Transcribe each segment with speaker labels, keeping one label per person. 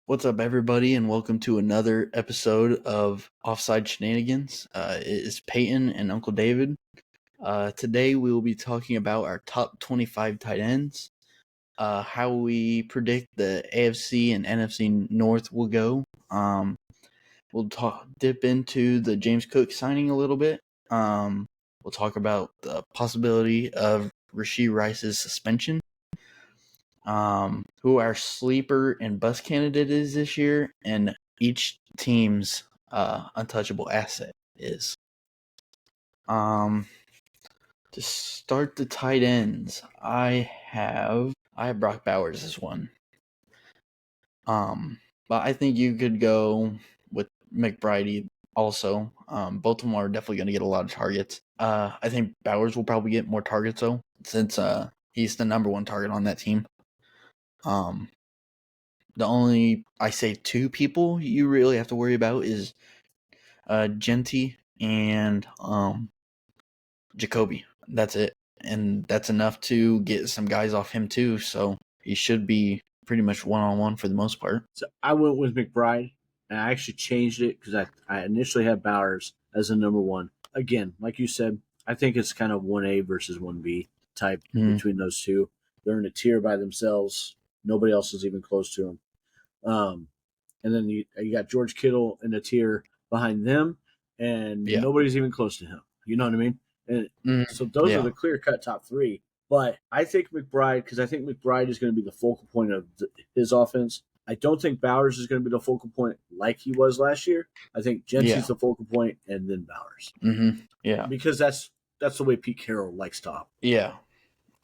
Speaker 1: What's up, everybody, and welcome to another episode of Offside Shenanigans. It is Peyton and Uncle David. Today we will be talking about our top 25 tight ends, how we predict the AFC and NFC North will go. We'll dip into the James Cook signing a little bit. We'll talk about the possibility of Rashee Rice's suspension. Who our sleeper and bust candidate is this year, and each team's untouchable asset is. To start the tight ends, I have Brock Bowers as one. But I think you could go with McBride also. Both of them are definitely going to get a lot of targets. I think Bowers will probably get more targets though, since he's the number one target on that team. The only, I say, two people you really have to worry about is Genty and Jacoby. That's it. And that's enough to get some guys off him too, so he should be pretty much one-on-one for the most part.
Speaker 2: So I went with McBride, and I actually changed it because I initially had Bowers as a number one. Again, like you said, I think it's kind of 1A versus 1B type between those two. They're in a tier by themselves. Nobody else is even close to them. And then you got George Kittle in a tier behind them, and nobody's even close to him. You know what I mean? And so those are the clear-cut top three. But I think McBride, because I think McBride is going to be the focal point of his offense. I don't think Bowers is going to be the focal point like he was last year. I think Jensen's the focal point, and then Bowers.
Speaker 1: Mm-hmm. Yeah,
Speaker 2: because that's the way Pete Carroll likes to operate.
Speaker 1: Yeah.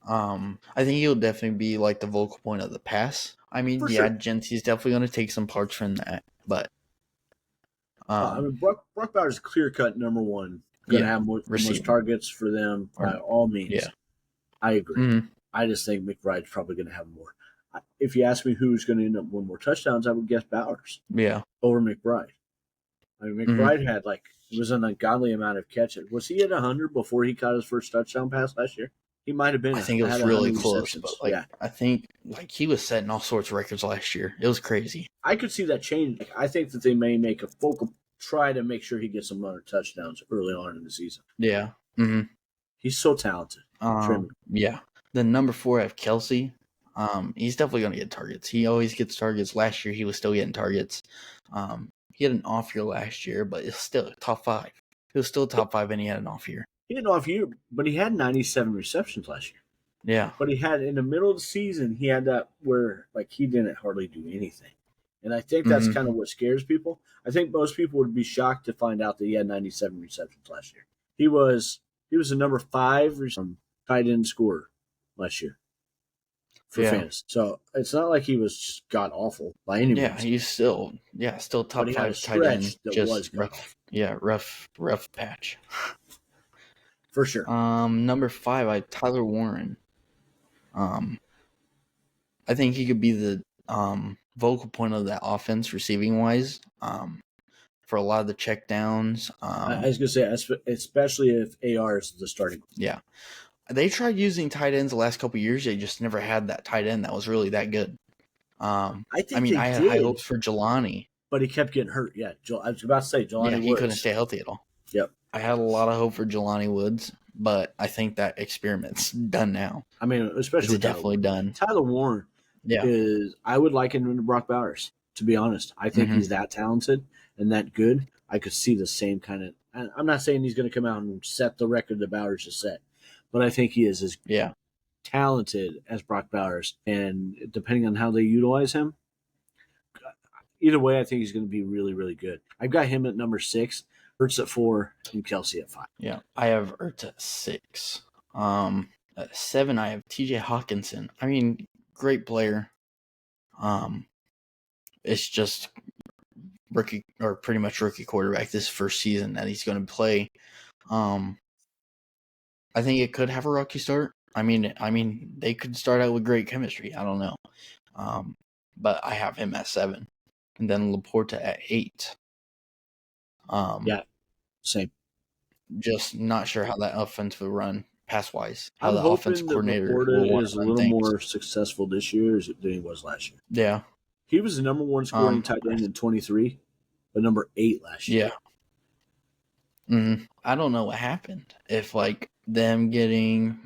Speaker 1: I think he'll definitely be like the vocal point of the pass. I mean, sure. Genty's definitely going to take some parts from that, but
Speaker 2: I mean, Brock Bowers is clear-cut number one. Going to have most targets for them by all means. Yeah, I agree. Mm-hmm. I just think McBride's probably going to have more. If you ask me who's going to end up with more touchdowns, I would guess Bowers.
Speaker 1: Yeah,
Speaker 2: over McBride. I mean, McBride had it was an ungodly amount of catches. Was he at 100 before he caught his first touchdown pass last year? He might have been.
Speaker 1: I think it was really close, but I think he was setting all sorts of records last year. It was crazy.
Speaker 2: I could see that change. I think that they may make a focal try to make sure he gets some other touchdowns early on in the season.
Speaker 1: Yeah. Mm-hmm.
Speaker 2: He's so talented.
Speaker 1: Yeah. Then number 4, I have Kelsey. He's definitely going to get targets. He always gets targets. Last year, he was still getting targets. He had an off year last year, but it's still top 5. He was still top 5, and he had an off year.
Speaker 2: He had an off year, but he had 97 receptions last year.
Speaker 1: Yeah.
Speaker 2: But he had, in the middle of the season, he had that where, he didn't hardly do anything. And I think that's kind of what scares people. I think most people would be shocked to find out that he had 97 receptions last year. He was the number 5 tight end scorer last year for fantasy. So it's not like he was just god awful by any means.
Speaker 1: Yeah, he's still top 5 tight end. Just rough patch.
Speaker 2: For sure.
Speaker 1: Number 5, I have Tyler Warren. I think he could be the vocal point of that offense receiving wise. For a lot of the check downs.
Speaker 2: I was gonna say, especially if AR is the starting.
Speaker 1: Yeah, they tried using tight ends the last couple of years. They just never had that tight end that was really that good. I had high hopes for Jelani,
Speaker 2: but he kept getting hurt. Yeah, I was about to say Jelani.
Speaker 1: Yeah, he couldn't stay healthy at all.
Speaker 2: Yep.
Speaker 1: I had a lot of hope for Jelani Woods, but I think that experiment's done now.
Speaker 2: I mean, especially
Speaker 1: definitely done.
Speaker 2: Tyler Warren I would liken him to Brock Bowers, to be honest. I think he's that talented and that good. I could see the same kind of – I'm not saying he's going to come out and set the record that Bowers has set, but I think he is as talented as Brock Bowers. And depending on how they utilize him, either way, I think he's going to be really, really good. I've got him at number 6. Ertz at 4, and Kelsey at 5.
Speaker 1: Yeah, I have Ertz at 6. At 7, I have TJ Hawkinson. I mean, great player. It's just rookie or pretty much rookie quarterback this first season that he's going to play. I think it could have a rocky start. I mean, they could start out with great chemistry. I don't know. But I have him at 7, and then Laporta at 8.
Speaker 2: Same.
Speaker 1: Just not sure how that offense will run pass-wise. How
Speaker 2: I'm
Speaker 1: the offense coordinator
Speaker 2: will is a little more successful this year than he was last year.
Speaker 1: Yeah.
Speaker 2: He was the number one scoring tight end in 23, but number 8 last year.
Speaker 1: Yeah. I don't know what happened. If like them getting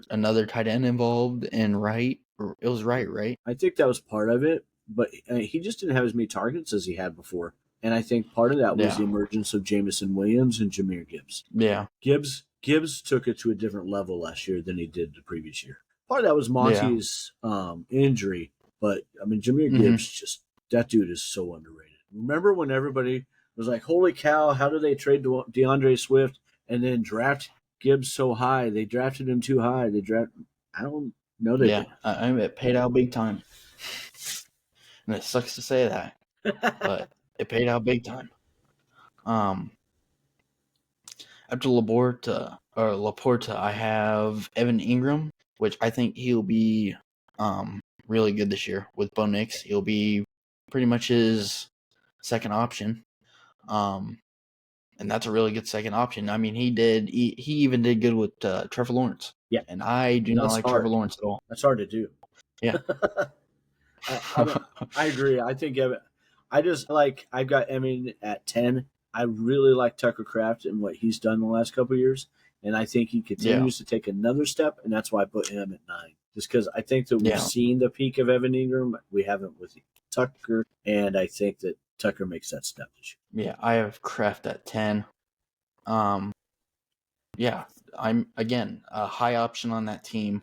Speaker 1: another tight end involved and Wright, it was right?
Speaker 2: I think that was part of it, but he just didn't have as many targets as he had before. And I think part of that was the emergence of Jamison Williams and Jahmyr Gibbs.
Speaker 1: Yeah.
Speaker 2: Gibbs took it to a different level last year than he did the previous year. Part of that was Monty's injury, but I mean, Jahmyr Gibbs, that dude is so underrated. Remember when everybody was like, holy cow, how did they trade DeAndre Swift and then draft Gibbs so high? They drafted him too high. I don't know.
Speaker 1: I mean, it paid out big time. And it sucks to say that, but it paid out big time. After Laporta, I have Evan Ingram, which I think he'll be really good this year with Bo Nix. He'll be pretty much his second option. And that's a really good second option. I mean, he even did good with Trevor Lawrence.
Speaker 2: Yeah.
Speaker 1: And I do not like Trevor Lawrence at all.
Speaker 2: That's hard to do.
Speaker 1: Yeah.
Speaker 2: I agree. I think I've got Evan at 10. I really like Tucker Kraft and what he's done the last couple of years. And I think he continues to take another step, and that's why I put him at 9. Just because I think that we've seen the peak of Evan Ingram. We haven't with Tucker, and I think that Tucker makes that step this
Speaker 1: year. Yeah, I have Kraft at 10. Yeah, I'm, again, a high option on that team.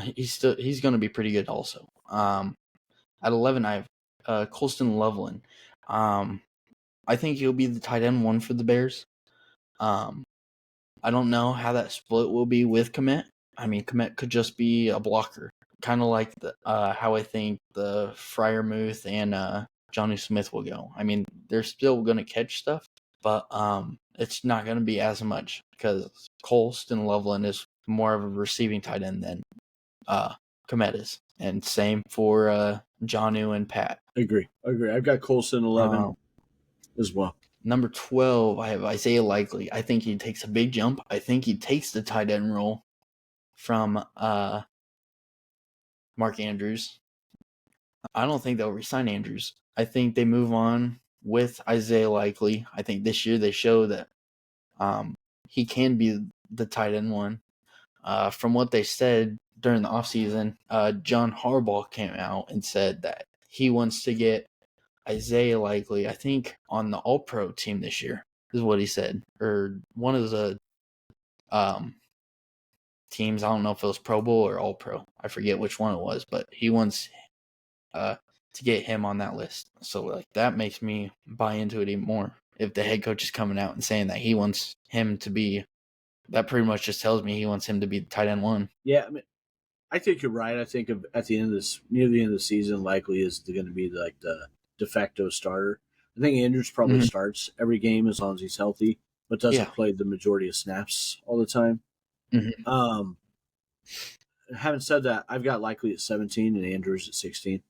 Speaker 1: He's going to be pretty good also. At 11, I have Colston Loveland. I think he'll be the tight end 1 for the Bears. I don't know how that split will be with Kmet. I mean, Kmet could just be a blocker, kind of like how I think the Freiermuth and Johnny Smith will go. I mean, they're still going to catch stuff, but it's not going to be as much because Colston Loveland is more of a receiving tight end than Kmet is. And same for Jonnu and Pat.
Speaker 2: Agree. I've got Colston 11 as well.
Speaker 1: Number 12, I have Isaiah Likely. I think he takes a big jump. I think he takes the tight end role from Mark Andrews. I don't think they'll resign Andrews. I think they move on with Isaiah Likely. I think this year they show that he can be the tight end 1. From what they said during the offseason, John Harbaugh came out and said that he wants to get Isaiah Likely, I think, on the All-Pro team this year, is what he said. Or one of the teams, I don't know if it was Pro Bowl or All-Pro. I forget which one it was, but he wants to get him on that list. So like that makes me buy into it even more. If the head coach is coming out and saying that he wants him to be, that pretty much just tells me he wants him to be the tight end 1.
Speaker 2: Yeah, I mean, I think you're right. I think at the end of this, near the end of the season, Likely is going to be like the de facto starter. I think Andrews probably starts every game as long as he's healthy, but doesn't play the majority of snaps all the time. Having said that, I've got Likely at 17 and Andrews at 16,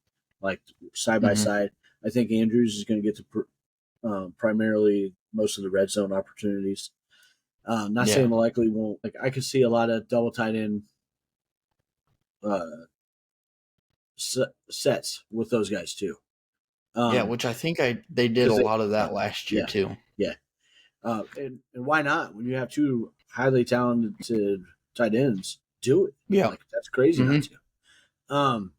Speaker 2: like side by side. I think Andrews is going to get to primarily most of the red zone opportunities. Not saying Likely won't. Like I could see a lot of double tight end sets with those guys too.
Speaker 1: Which I think they did a lot of that last year too.
Speaker 2: Yeah, and why not? When you have 2 highly talented tight ends, do it.
Speaker 1: Yeah,
Speaker 2: like that's crazy not to.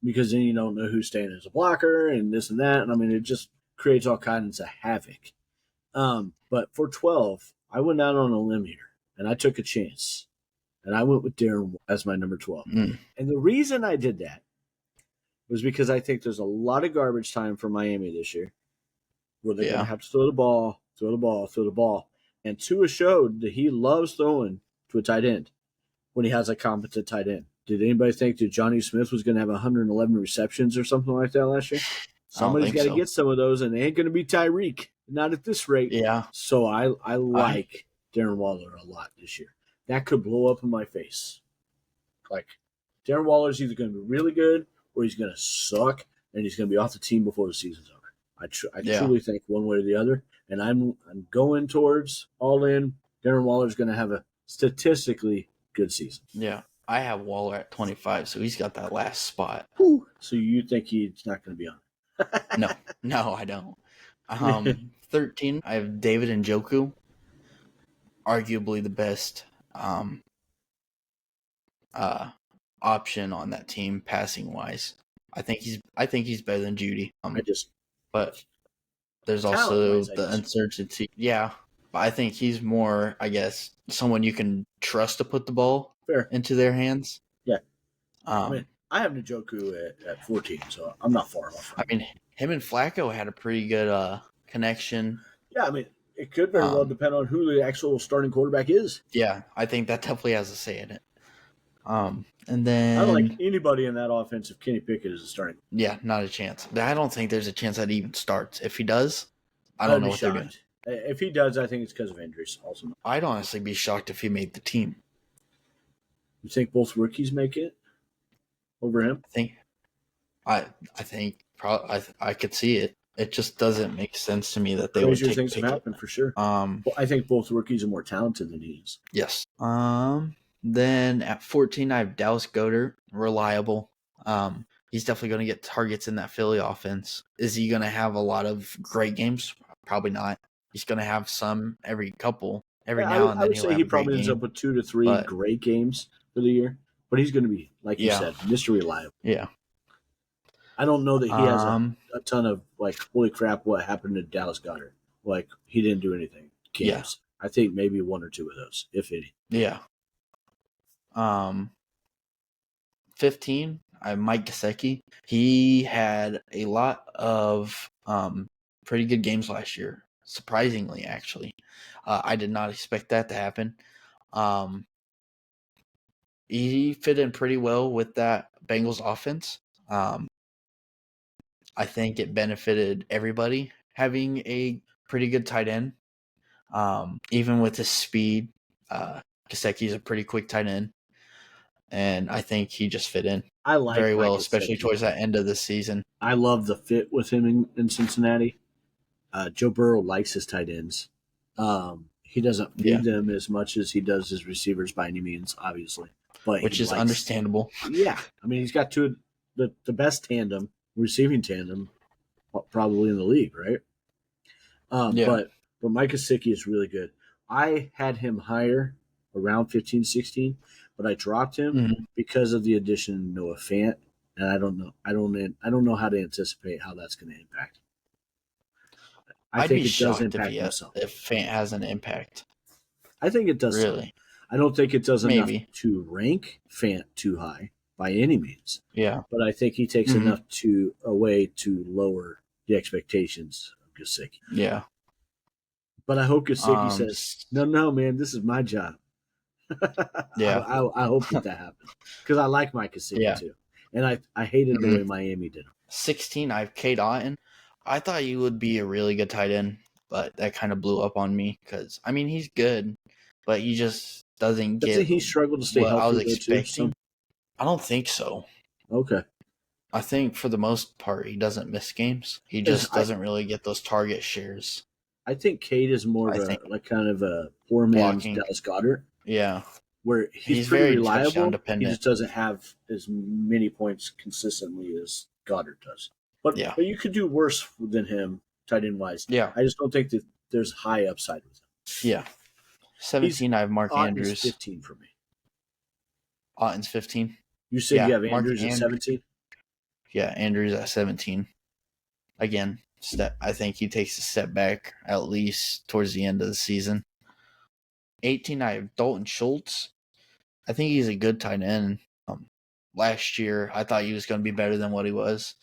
Speaker 2: Because then you don't know who's staying as a blocker and this and that, and I mean it just creates all kinds of havoc. But for 12, I went out on a limb here, and I took a chance, and I went with Darren as my number 12. And the reason I did that was because I think there's a lot of garbage time for Miami this year, where they're going to have to throw the ball. And Tua showed that he loves throwing to a tight end when he has a competent tight end. Did anybody think that Johnny Smith was going to have 111 receptions or something like that last year? Somebody's got to get some of those, and they ain't going to be Tyreek. Not at this rate.
Speaker 1: Yeah.
Speaker 2: So I like Darren Waller a lot this year. That could blow up in my face. Like, Darren Waller's either going to be really good or he's going to suck, and he's going to be off the team before the season's over. I truly think one way or the other, and I'm going towards all in. Darren Waller's going to have a statistically good season.
Speaker 1: Yeah. I have Waller at 25, so he's got that last spot.
Speaker 2: Whew. So you think he's not going to be on it?
Speaker 1: No, I don't. 13, I have David Njoku, arguably the best option on that team passing wise. I think he's better than Judy. But there's also the uncertainty. Yeah, but I think he's more, I guess, someone you can trust to put the ball into their hands.
Speaker 2: Yeah. I have Njoku at 14, so I'm not far off.
Speaker 1: Him and Flacco had a pretty good connection.
Speaker 2: Yeah, it could very well depend on who the actual starting quarterback is.
Speaker 1: Yeah, I think that definitely has a say in it. And then
Speaker 2: I don't like anybody in that offense if Kenny Pickett is a starting.
Speaker 1: Yeah, not a chance. I don't think there's a chance that he even starts. If he does, I don't know what they're doing.
Speaker 2: If he does, I think it's because of injuries. Also,
Speaker 1: I'd honestly be shocked if he made the team.
Speaker 2: You think both rookies make it over him?
Speaker 1: I think probably I could see it. It just doesn't make sense to me that they would take
Speaker 2: things have happened for sure. Well, I think both rookies are more talented than he is.
Speaker 1: Yes. Then at 14, I have Dallas Goedert, reliable. He's definitely going to get targets in that Philly offense. Is he going to have a lot of great games? Probably not. He's going to have some every couple, now and then. I would say
Speaker 2: he probably ends up with 2 to 3 great games for the year, but he's going to be, like you said, Mr. Reliable.
Speaker 1: Yeah.
Speaker 2: I don't know that he has a ton of, holy crap, what happened to Dallas Goedert? He didn't do anything. Games. Yeah. I think maybe 1 or 2 of those, if any.
Speaker 1: Yeah. 15, I have Mike Gesicki. He had a lot of pretty good games last year, surprisingly, actually. I did not expect that to happen. He fit in pretty well with that Bengals offense. I think it benefited everybody having a pretty good tight end. Even with his speed, Gesicki's a pretty quick tight end. And I think he just fit in very well, especially towards that end of the season.
Speaker 2: I love the fit with him in Cincinnati. Joe Burrow likes his tight ends. He doesn't feed them as much as he does his receivers by any means, obviously.
Speaker 1: Which is understandable.
Speaker 2: Yeah. He's got the best receiving tandem, probably in the league, right? But Mike Gesicki is really good. I had him higher, around 15, 16, but I dropped him because of the addition of Noah Fant, and I don't know how to anticipate how that's going to impact.
Speaker 1: I'd think be it does impact if Fant has an impact.
Speaker 2: I think it does.
Speaker 1: Really?
Speaker 2: I don't think it does enough to rank Fant too high by any means.
Speaker 1: Yeah.
Speaker 2: But I think he takes enough away to lower the expectations of Gesicki.
Speaker 1: Yeah.
Speaker 2: But I hope Gesicki says, no, man, this is my job.
Speaker 1: Yeah.
Speaker 2: I hope that happens. Because I like Mike Gesicki too. And I hated the way Miami did him.
Speaker 1: 16, I have Cade Otton. I thought he would be a really good tight end, but that kind of blew up on me because, he's good, but he just doesn't get
Speaker 2: he struggled to stay healthy.
Speaker 1: I was expecting. I don't think so.
Speaker 2: Okay.
Speaker 1: I think for the most part, he doesn't miss games. He just doesn't really get those target shares.
Speaker 2: I think Cade is more of a poor man's Dallas Goedert.
Speaker 1: Yeah.
Speaker 2: Where he's very reliable. He just doesn't have as many points consistently as Goddard does. But you could do worse than him, tight end wise.
Speaker 1: Yeah.
Speaker 2: I just don't think that there's high upside with him.
Speaker 1: Yeah. 17, I have Mark Andrews.
Speaker 2: 15 for me.
Speaker 1: Otton's 15.
Speaker 2: You said you have Andrews at 17?
Speaker 1: Yeah, Andrews at 17. Again, I think he takes a step back at least towards the end of the season. 18, I have Dalton Schultz. I think he's a good tight end. Last year, I thought he was going to be better than what he was.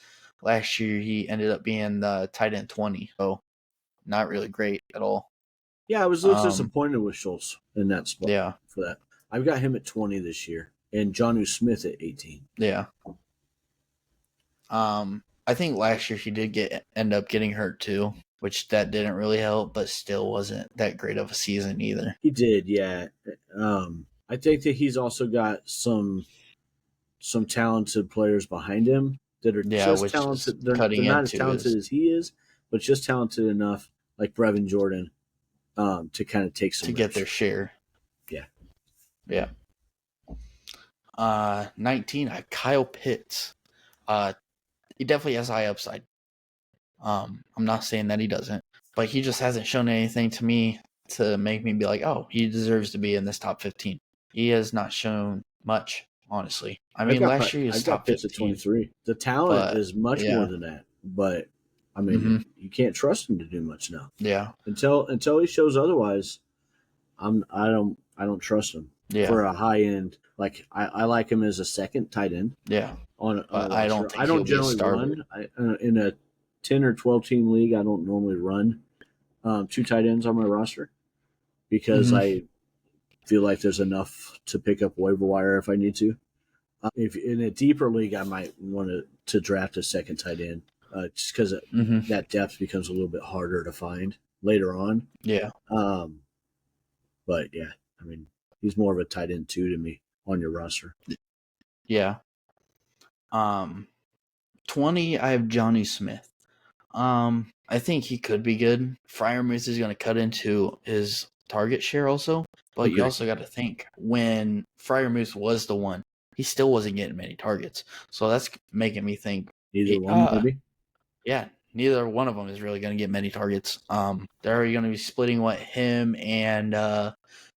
Speaker 1: Last year, he ended up being the tight end 20, so not really great at all.
Speaker 2: Yeah, I was a little disappointed with Schultz in that spot.
Speaker 1: Yeah.
Speaker 2: For that. I've got him at 20 this year, and Jonnu Smith at 18.
Speaker 1: Yeah. I think last year he did end up getting hurt too, which that didn't really help, but still wasn't that great of a season either.
Speaker 2: He did, yeah. I think that he's also got some talented players behind him that are just talented. They're not as talented as he is, but just talented enough, like Brevin Jordan, to kind of take some
Speaker 1: get their share.
Speaker 2: Yeah.
Speaker 1: Yeah. 19, I have Kyle Pitts. He definitely has high upside. I'm not saying that he doesn't, but he just hasn't shown anything to me to make me be like, oh, he deserves to be in this top 15. He has not shown much, honestly. I mean, last year he was
Speaker 2: I've got
Speaker 1: top
Speaker 2: Pitts at
Speaker 1: 15.
Speaker 2: 23. The talent
Speaker 1: But,
Speaker 2: is much
Speaker 1: yeah.
Speaker 2: more than that, but I mean, you can't trust him to do much now.
Speaker 1: Yeah.
Speaker 2: Until he shows otherwise, I don't trust him for a high end. Like I like him as a second tight end.
Speaker 1: Yeah.
Speaker 2: On a
Speaker 1: I don't
Speaker 2: roster.
Speaker 1: think he'll be a starter.
Speaker 2: In a 10 or 12 team league. I don't normally run 2 tight ends on my roster because I feel like there's enough to pick up waiver wire if I need to. If in a deeper league, I might want to draft a second tight end just because that depth becomes a little bit harder to find later on.
Speaker 1: Yeah.
Speaker 2: But yeah, I mean, he's more of a tight end 2 to me on your roster.
Speaker 1: Yeah. 20, I have Johnny Smith. I think he could be good. Freiermuth is going to cut into his target share also, but you also got to think when Freiermuth was the one, he still wasn't getting many targets. So that's making me think
Speaker 2: either one maybe.
Speaker 1: Yeah, neither one of them is really going to get many targets. They're already going to be splitting him and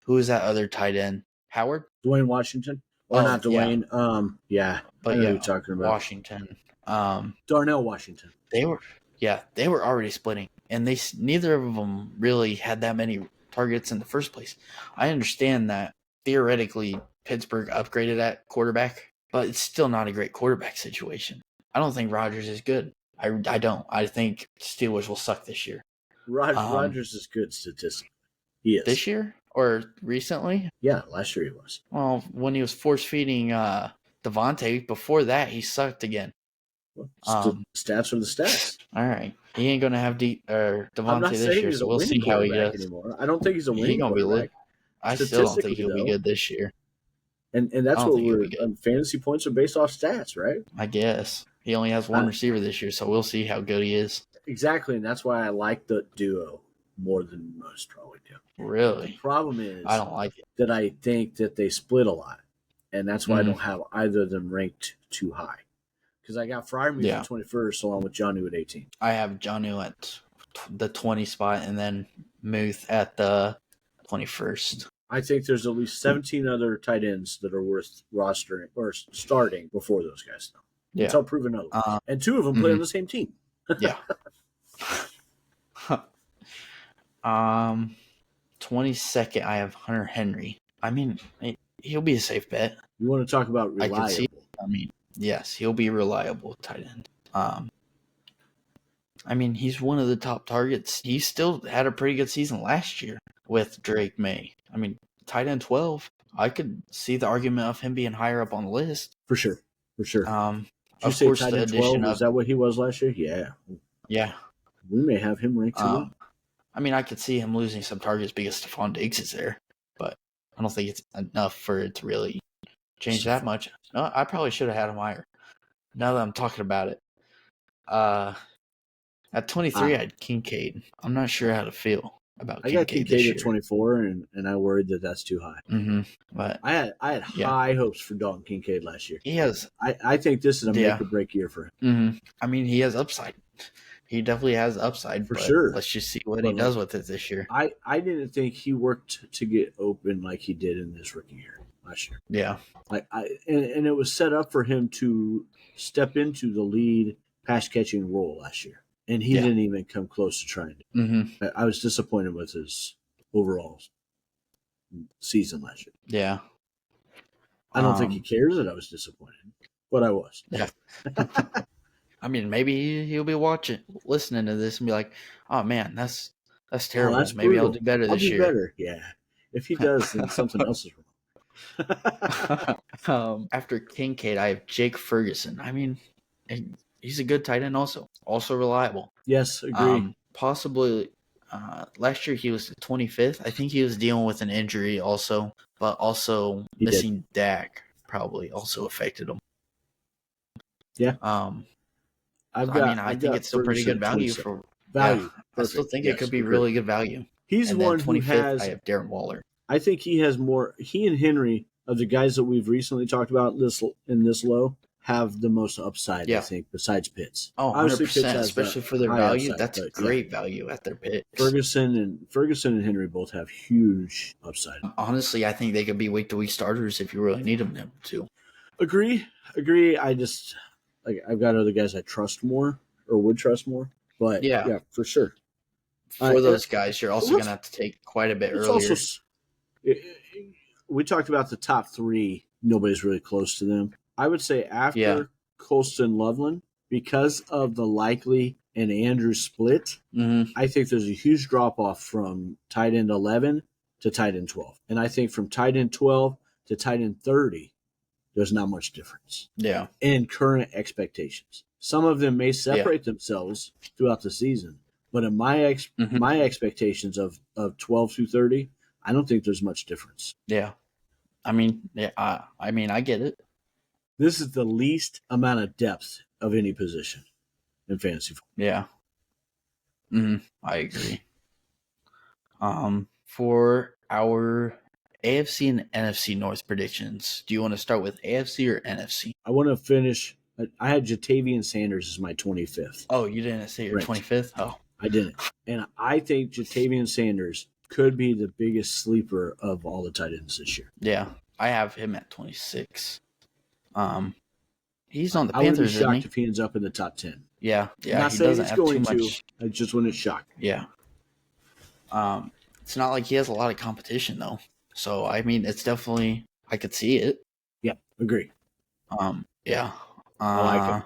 Speaker 1: who is that other tight end? Howard?
Speaker 2: Dwayne Washington? Or not Dwayne. Yeah.
Speaker 1: But
Speaker 2: I know who you're talking about.
Speaker 1: Washington.
Speaker 2: Darnell Washington.
Speaker 1: They were already splitting, and neither of them really had that many targets in the first place. I understand that theoretically Pittsburgh upgraded at quarterback, but it's still not a great quarterback situation. I don't think Rodgers is good. I don't. I think Steelers will suck this year.
Speaker 2: Rodgers is good statistically. He is.
Speaker 1: This year or recently?
Speaker 2: Yeah, last year he was.
Speaker 1: Well, when he was force feeding Devontae, before that he sucked again.
Speaker 2: Stats are the stats.
Speaker 1: All right, he ain't gonna have Devontae this year, so we'll see how he does.
Speaker 2: Anymore. I don't think he's a winning quarterback.
Speaker 1: I still don't think he'll be good this year.
Speaker 2: And that's what fantasy points are based off stats, right?
Speaker 1: I guess he only has one receiver this year, so we'll see how good he is.
Speaker 2: Exactly, and that's why I like the duo more than most probably do.
Speaker 1: Really?
Speaker 2: The problem is
Speaker 1: I don't like it.
Speaker 2: That I think that they split a lot, and that's why I don't have either of them ranked too high. Because I got Freiermuth at 21st along with Jonnu at 18.
Speaker 1: I have Jonnu at the 20 spot and then Muth at the 21st.
Speaker 2: I think there's at least 17 other tight ends that are worth rostering or starting before those guys now.
Speaker 1: Yeah.
Speaker 2: Until proven otherwise. And 2 of them play on the same team.
Speaker 1: Yeah. 22nd, I have Hunter Henry. I mean, he'll be a safe bet.
Speaker 2: You want to talk about reliable?
Speaker 1: Yes, he'll be reliable tight end. I mean, he's one of the top targets. He still had a pretty good season last year with Drake May. I mean, tight end 12. I could see the argument of him being higher up on the list.
Speaker 2: For sure.
Speaker 1: Of course, the addition of...
Speaker 2: Is that what he was last year? Yeah.
Speaker 1: Yeah.
Speaker 2: We may have him ranked too.
Speaker 1: I mean, I could see him losing some targets because Stephon Diggs is there, but I don't think it's enough for it to really change that much. No, I probably should have had him higher. Now that I'm talking about it. At 23, I had Kincaid. I'm not sure how to feel about Kincaid.
Speaker 2: I got Kincaid at 24, and I worried that that's too high.
Speaker 1: But
Speaker 2: I had high hopes for Dalton Kincaid last year.
Speaker 1: He has.
Speaker 2: I think this is a make or break year for him.
Speaker 1: I mean, he has upside. He definitely has upside
Speaker 2: for sure.
Speaker 1: Let's just see what he does with it this year.
Speaker 2: I didn't think he worked to get open like he did in this rookie year last year.
Speaker 1: Yeah,
Speaker 2: and it was set up for him to step into the lead pass catching role last year, and he didn't even come close to trying to. I was disappointed with his overall season last year.
Speaker 1: Yeah,
Speaker 2: I don't think he cares that I was disappointed, but I was.
Speaker 1: Yeah. I mean, maybe he'll be listening to this, and be like, "Oh man, that's terrible.
Speaker 2: That's
Speaker 1: maybe
Speaker 2: brutal.
Speaker 1: I'll do better this year."
Speaker 2: Better, yeah. If he does, then something else is
Speaker 1: wrong. After Kincaid, I have Jake Ferguson. I mean, he's a good tight end, also reliable.
Speaker 2: Yes, agree.
Speaker 1: Possibly, last year he was 25th. I think he was dealing with an injury also, but also missing Dak probably also affected him.
Speaker 2: Yeah.
Speaker 1: I think it's still pretty good value for value. I still think it could be really good value.
Speaker 2: He's one who has.
Speaker 1: I have Darren Waller.
Speaker 2: I think he has more. He and Henry of the guys that we've recently talked about this low have the most upside,
Speaker 1: Yeah.
Speaker 2: I think, besides Pitts.
Speaker 1: Oh,
Speaker 2: Obviously, Pitts
Speaker 1: 100%,
Speaker 2: has
Speaker 1: especially
Speaker 2: the
Speaker 1: for their
Speaker 2: high
Speaker 1: value.
Speaker 2: upside,
Speaker 1: That's
Speaker 2: but
Speaker 1: great value at their picks.
Speaker 2: Ferguson and Henry both have huge upside.
Speaker 1: Honestly, I think they could be week-to-week starters if you really need them to.
Speaker 2: Agree. I just I've got other guys I trust more or would trust more, but yeah for sure.
Speaker 1: For those guys, you're also going to have to take quite a bit earlier.
Speaker 2: We talked about the top three. Nobody's really close to them. I would say after Colston Loveland, because of the Likely and Andrew split, I think there's a huge drop-off from tight end 11 to tight end 12. And I think from tight end 12 to tight end 30, there's not much difference.
Speaker 1: Yeah.
Speaker 2: In current expectations. Some of them may separate themselves throughout the season, but in my expectations of 12 through 30, I don't think there's much difference.
Speaker 1: Yeah. I mean, I get it.
Speaker 2: This is the least amount of depth of any position in fantasy football.
Speaker 1: Yeah. I agree. For our AFC and NFC North predictions, do you want to start with AFC or NFC?
Speaker 2: I want to finish. I had Jatavian Sanders as my 25th.
Speaker 1: Oh, you didn't say your 25th? Oh.
Speaker 2: I didn't. And I think Jatavian Sanders could be the biggest sleeper of all the tight ends this year.
Speaker 1: Yeah, I have him at 26. He's on the
Speaker 2: I would be
Speaker 1: Panthers,
Speaker 2: shocked if he ends up in the top 10.
Speaker 1: Yeah.
Speaker 2: Not
Speaker 1: he
Speaker 2: saying
Speaker 1: doesn't
Speaker 2: he's
Speaker 1: have
Speaker 2: going
Speaker 1: too much.
Speaker 2: I just wouldn't shock.
Speaker 1: Yeah. It's not like he has a lot of competition though. So I mean, it's definitely I could see it.
Speaker 2: Yeah, agree.
Speaker 1: Yeah.
Speaker 2: I like him.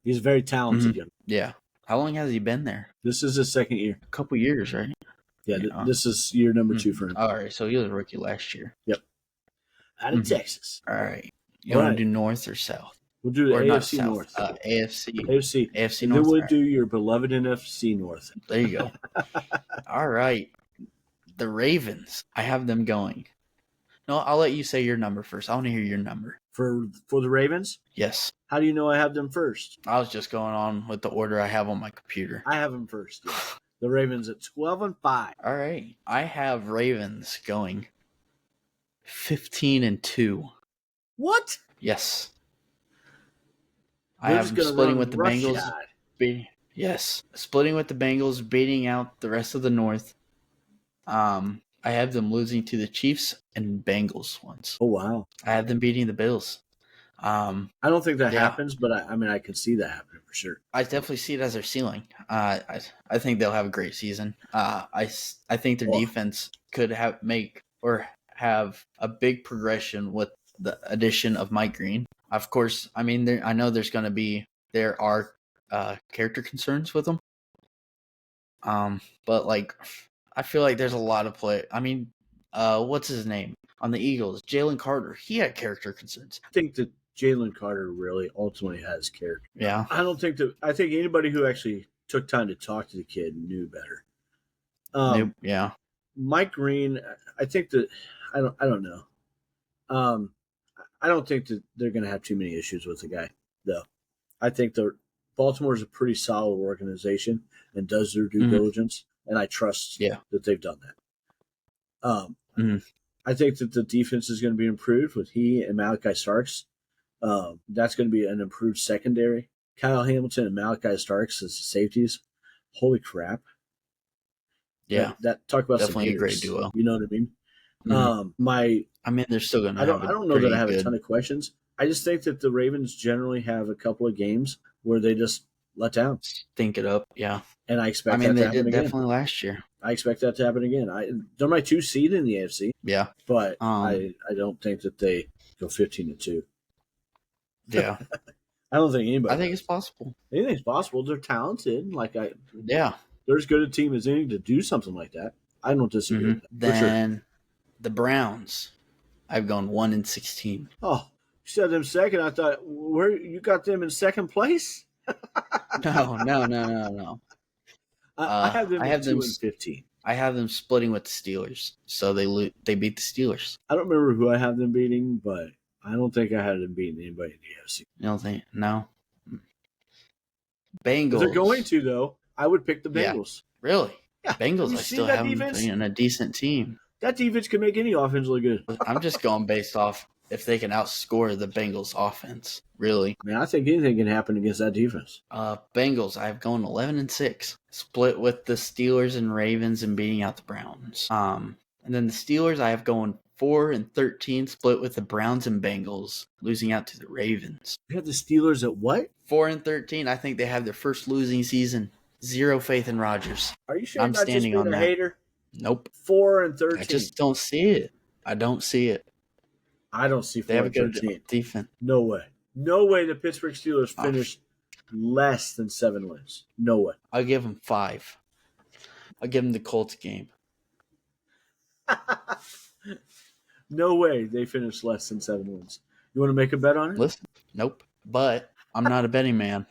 Speaker 2: He's very talented.
Speaker 1: Yeah. How long has he been there?
Speaker 2: This is his second year.
Speaker 1: A couple years, right?
Speaker 2: Yeah, this is year number 2 for him.
Speaker 1: All right, so he was a rookie last year.
Speaker 2: Yep. Out of Texas.
Speaker 1: All right. You want to do North or South?
Speaker 2: We'll do the AFC North.
Speaker 1: AFC
Speaker 2: North.
Speaker 1: And
Speaker 2: then we'll do your beloved NFC North.
Speaker 1: There you go. All right. The Ravens. I have them going. No, I'll let you say your number first. I want to hear your number.
Speaker 2: For the Ravens?
Speaker 1: Yes.
Speaker 2: How do you know I have them first?
Speaker 1: I was just going on with the order I have on my computer.
Speaker 2: I have them first. Yeah. The Ravens at 12-5.
Speaker 1: All right. I have Ravens going 15-2.
Speaker 2: What?
Speaker 1: Yes. I have them splitting with the Bengals. Yes. Splitting with the Bengals, beating out the rest of the North. I have them losing to the Chiefs and Bengals once.
Speaker 2: Oh, wow.
Speaker 1: I have them beating the Bills.
Speaker 2: I don't think that happens, but I could see that happening for sure.
Speaker 1: I definitely see it as their ceiling. I think they'll have a great season. I think their defense could have a big progression with the addition of Mike Green. Of course, I mean I know there are character concerns with them. But like I feel like there's a lot of play. I mean, what's his name on the Eagles? Jalen Carter. He had character concerns.
Speaker 2: I think that Jalen Carter really ultimately has character.
Speaker 1: Yeah.
Speaker 2: I think anybody who actually took time to talk to the kid knew better.
Speaker 1: Yeah.
Speaker 2: Mike Green, I think that I don't know. I don't think that they're going to have too many issues with the guy, though. I think Baltimore is a pretty solid organization and does their due diligence, and I trust that they've done that. I think that the defense is going to be improved with he and Malachi Starks. That's going to be an improved secondary. Kyle Hamilton and Malachi Starks as the safeties. Holy crap.
Speaker 1: Yeah.
Speaker 2: That talk about
Speaker 1: definitely
Speaker 2: some
Speaker 1: a great duo.
Speaker 2: You know what I mean?
Speaker 1: I mean, they're still going to
Speaker 2: I don't know that I have a ton of questions. I just think that the Ravens generally have a couple of games where they just let down.
Speaker 1: Think it up, yeah.
Speaker 2: And I expect that to happen again.
Speaker 1: Definitely last year.
Speaker 2: I expect that to happen again. They're my 2 seed in the AFC.
Speaker 1: Yeah.
Speaker 2: But I don't think that they go 15-2.
Speaker 1: Yeah.
Speaker 2: I don't think anybody.
Speaker 1: I think it's possible.
Speaker 2: Anything's possible. They're talented.
Speaker 1: Yeah.
Speaker 2: They're as good a team as any to do something like that. I don't disagree with that.
Speaker 1: Then the Browns. I've gone 1-16.
Speaker 2: Oh, you said them second. I thought, where you got them in second place?
Speaker 1: No.
Speaker 2: I have them 2-15.
Speaker 1: I have them splitting with the Steelers, so they beat the Steelers.
Speaker 2: I don't remember who I have them beating, but I don't think I had them beating anybody in the AFC.
Speaker 1: You don't think? No. Bengals.
Speaker 2: If they're going to, though. I would pick the Bengals.
Speaker 1: Yeah. Really?
Speaker 2: Yeah.
Speaker 1: Bengals, I still have them being a decent team.
Speaker 2: That defense can make any offense look good.
Speaker 1: I'm just going based off if they can outscore the Bengals offense, really.
Speaker 2: Man, I think anything can happen against that defense.
Speaker 1: Bengals, I have going 11-6, split with the Steelers and Ravens and beating out the Browns. And then the Steelers, I have going 4-13, split with the Browns and Bengals, losing out to the Ravens.
Speaker 2: You have the Steelers at what?
Speaker 1: 4-13. I think they have their first losing season. Zero faith in Rodgers.
Speaker 2: Are you sure
Speaker 1: I'm
Speaker 2: you're not
Speaker 1: standing
Speaker 2: just
Speaker 1: on
Speaker 2: being a
Speaker 1: that.
Speaker 2: hater?
Speaker 1: Nope.
Speaker 2: 4-13.
Speaker 1: I just don't see it. I don't see it.
Speaker 2: I don't see 4-13.
Speaker 1: They have a good defense.
Speaker 2: No way. No way the Pittsburgh Steelers finished less than 7 wins. No way.
Speaker 1: I'll give them 5. I'll give them the Colts game.
Speaker 2: No way they finished less than 7 wins. You want to make a bet on it?
Speaker 1: Listen, nope. But I'm not a betting man.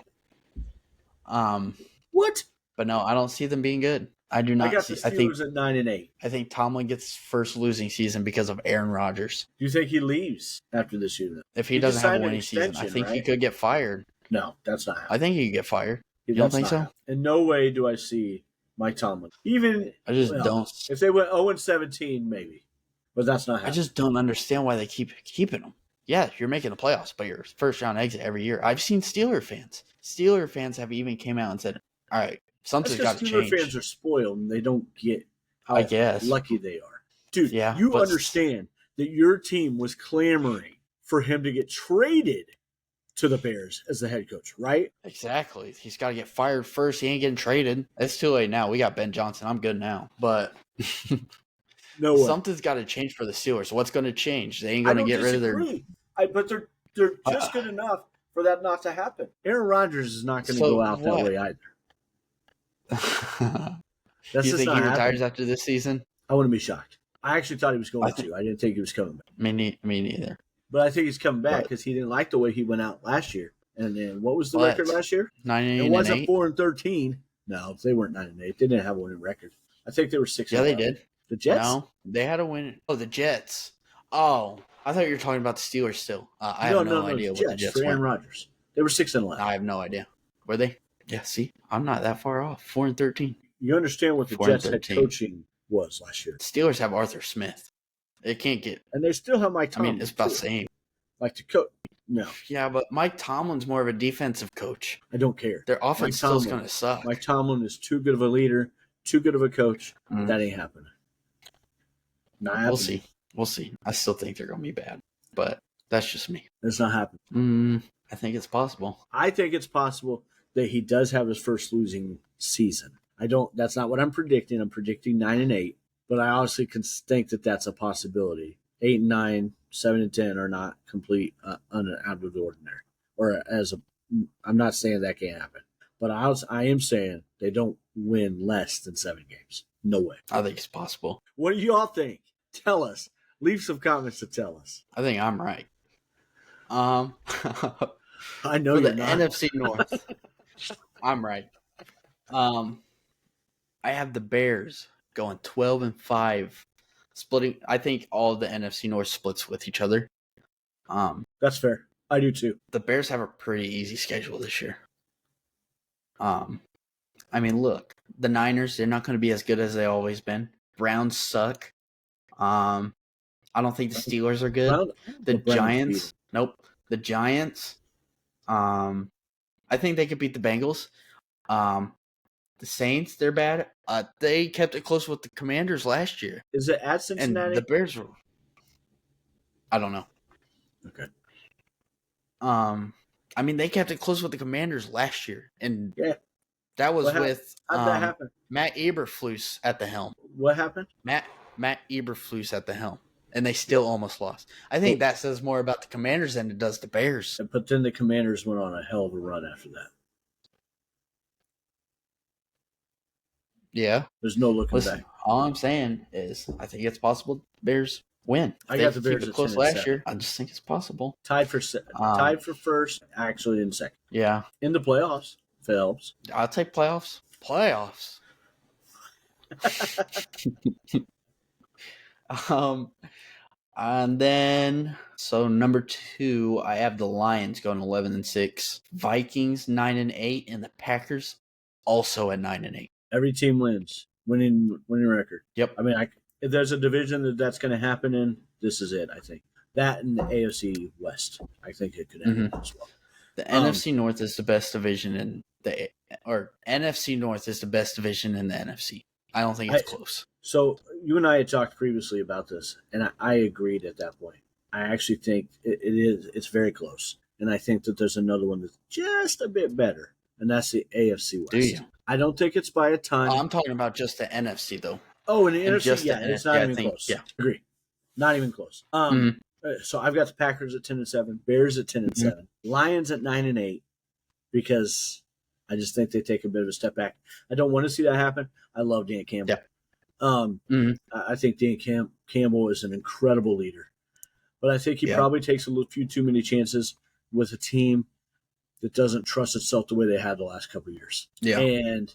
Speaker 2: What?
Speaker 1: But no, I don't see them being good. I do not.
Speaker 2: I got the Steelers at 9-8.
Speaker 1: I think Tomlin gets his first losing season because of Aaron Rodgers.
Speaker 2: Do you think he leaves after this year? Then?
Speaker 1: If he doesn't have a winning season, I think he could get fired.
Speaker 2: No, that's not happening.
Speaker 1: I think he could get fired. You don't think so?
Speaker 2: In no way do I see Mike Tomlin. Even
Speaker 1: I just don't.
Speaker 2: If they went 0-17, maybe, but that's not happening.
Speaker 1: I just don't understand why they keep keeping him. Yeah, you're making the playoffs, but you're first round exit every year. I've seen Steeler fans. Steeler fans have even came out and said, "All right, something's got to change."
Speaker 2: Steeler fans are spoiled and they don't get how lucky they are. Dude,
Speaker 1: yeah,
Speaker 2: you understand that your team was clamoring for him to get traded to the Bears as the head coach, right?
Speaker 1: Exactly. He's got to get fired first. He ain't getting traded. It's too late now. We got Ben Johnson. I'm good now. But
Speaker 2: no way.
Speaker 1: Something's got to change for the Steelers. What's going to change? They ain't going to get rid of their.
Speaker 2: But they're just good enough for that not to happen. Aaron Rodgers is not going to go out that way either.
Speaker 1: You think he retires after this season?
Speaker 2: I wouldn't be shocked. I actually thought he was going to. I didn't think he was coming back.
Speaker 1: Me neither.
Speaker 2: But I think he's coming back because he didn't like the way he went out last year. And then what was the record last year?
Speaker 1: 9-8.
Speaker 2: It wasn't 4-13. No, they weren't 9-8. They didn't have a winning record. I think they were 6.
Speaker 1: Yeah, they did.
Speaker 2: The Jets?
Speaker 1: No, they had a win. Oh, the Jets. Oh, I thought you were talking about the Steelers still. I have no idea what the Jets were.
Speaker 2: Aaron Rodgers. They were 6-11.
Speaker 1: I have no idea. Were they? Yeah. See, I'm not that far off. 4-13.
Speaker 2: You understand what the Jets head coaching was last year?
Speaker 1: Steelers have Arthur Smith. It can't get.
Speaker 2: And they still have Mike Tomlin.
Speaker 1: I mean, it's about the same.
Speaker 2: Like the coach. No.
Speaker 1: Yeah, but Mike Tomlin's more of a defensive coach.
Speaker 2: I don't care.
Speaker 1: Their offense still is going to suck.
Speaker 2: Mike Tomlin is too good of a leader, too good of a coach. That ain't happening. Not happening.
Speaker 1: We'll see. I still think they're going to be bad, but that's just me.
Speaker 2: It's not happening.
Speaker 1: I think it's possible.
Speaker 2: I think it's possible that he does have his first losing season. That's not what I'm predicting. I'm predicting 9-8, but I honestly can think that that's a possibility. 8-9, 7-10 are not complete out of the ordinary. I'm not saying that can't happen, but I am saying they don't win less than 7 games. No way.
Speaker 1: I think it's possible.
Speaker 2: What do y'all think? Tell us. Leave some comments to tell us.
Speaker 1: I think I'm right.
Speaker 2: I know
Speaker 1: for
Speaker 2: you're
Speaker 1: the
Speaker 2: not.
Speaker 1: NFC North. I'm right. I have the Bears going 12-5, splitting. I think all of the NFC North splits with each other.
Speaker 2: That's fair. I do too.
Speaker 1: The Bears have a pretty easy schedule this year. I mean, look, the Niners, they're not going to be as good as they always been. Browns suck. I don't think the Steelers are good. The Giants, nope. The Giants, I think they could beat the Bengals. The Saints, they're bad. They kept it close with the Commanders last year.
Speaker 2: Is it at Cincinnati?
Speaker 1: And the Bears were. I don't know.
Speaker 2: Okay.
Speaker 1: I mean, they kept it close with the Commanders last year, and
Speaker 2: How'd
Speaker 1: that was
Speaker 2: that happen?
Speaker 1: Matt Eberflus at the helm.
Speaker 2: What happened?
Speaker 1: Matt Eberflus at the helm, and they still almost lost. I think that says more about the Commanders than it does the Bears.
Speaker 2: But then the Commanders went on a hell of a run after that.
Speaker 1: Yeah.
Speaker 2: There's no looking back.
Speaker 1: All I'm saying is I think it's possible the Bears win.
Speaker 2: I got the Bears
Speaker 1: at close last year. I just think it's possible.
Speaker 2: Tied for first, actually in second.
Speaker 1: Yeah.
Speaker 2: In the playoffs, Phelps.
Speaker 1: I'll take playoffs. Playoffs. And then so number 2, I have the Lions going 11-6, Vikings 9-8, and the Packers also at 9-8.
Speaker 2: Every team wins, winning record.
Speaker 1: Yep.
Speaker 2: I mean, if there's a division that's going to happen in, this is it. I think that in the AFC West, I think it could happen as well.
Speaker 1: The NFC North is the best division NFC North is the best division in the NFC. I don't think it's close.
Speaker 2: So you and I had talked previously about this, and I agreed at that point. I actually think it is. It's very close, and I think that there's another one that's just a bit better, and that's the AFC West.
Speaker 1: Do you?
Speaker 2: I don't think it's by a ton.
Speaker 1: I'm talking about just the NFC though.
Speaker 2: Oh, and the NFC, yeah, it's not even close.
Speaker 1: Yeah,
Speaker 2: agree, not even close. So I've got the Packers at 10-7, Bears at 10-7, Lions at 9-8, because I just think they take a bit of a step back. I don't want to see that happen. I love Dan Campbell.
Speaker 1: Yeah.
Speaker 2: I think Dan Campbell is an incredible leader, but I think he probably takes a few too many chances with a team that doesn't trust itself the way they had the last couple of years.
Speaker 1: Yeah,
Speaker 2: and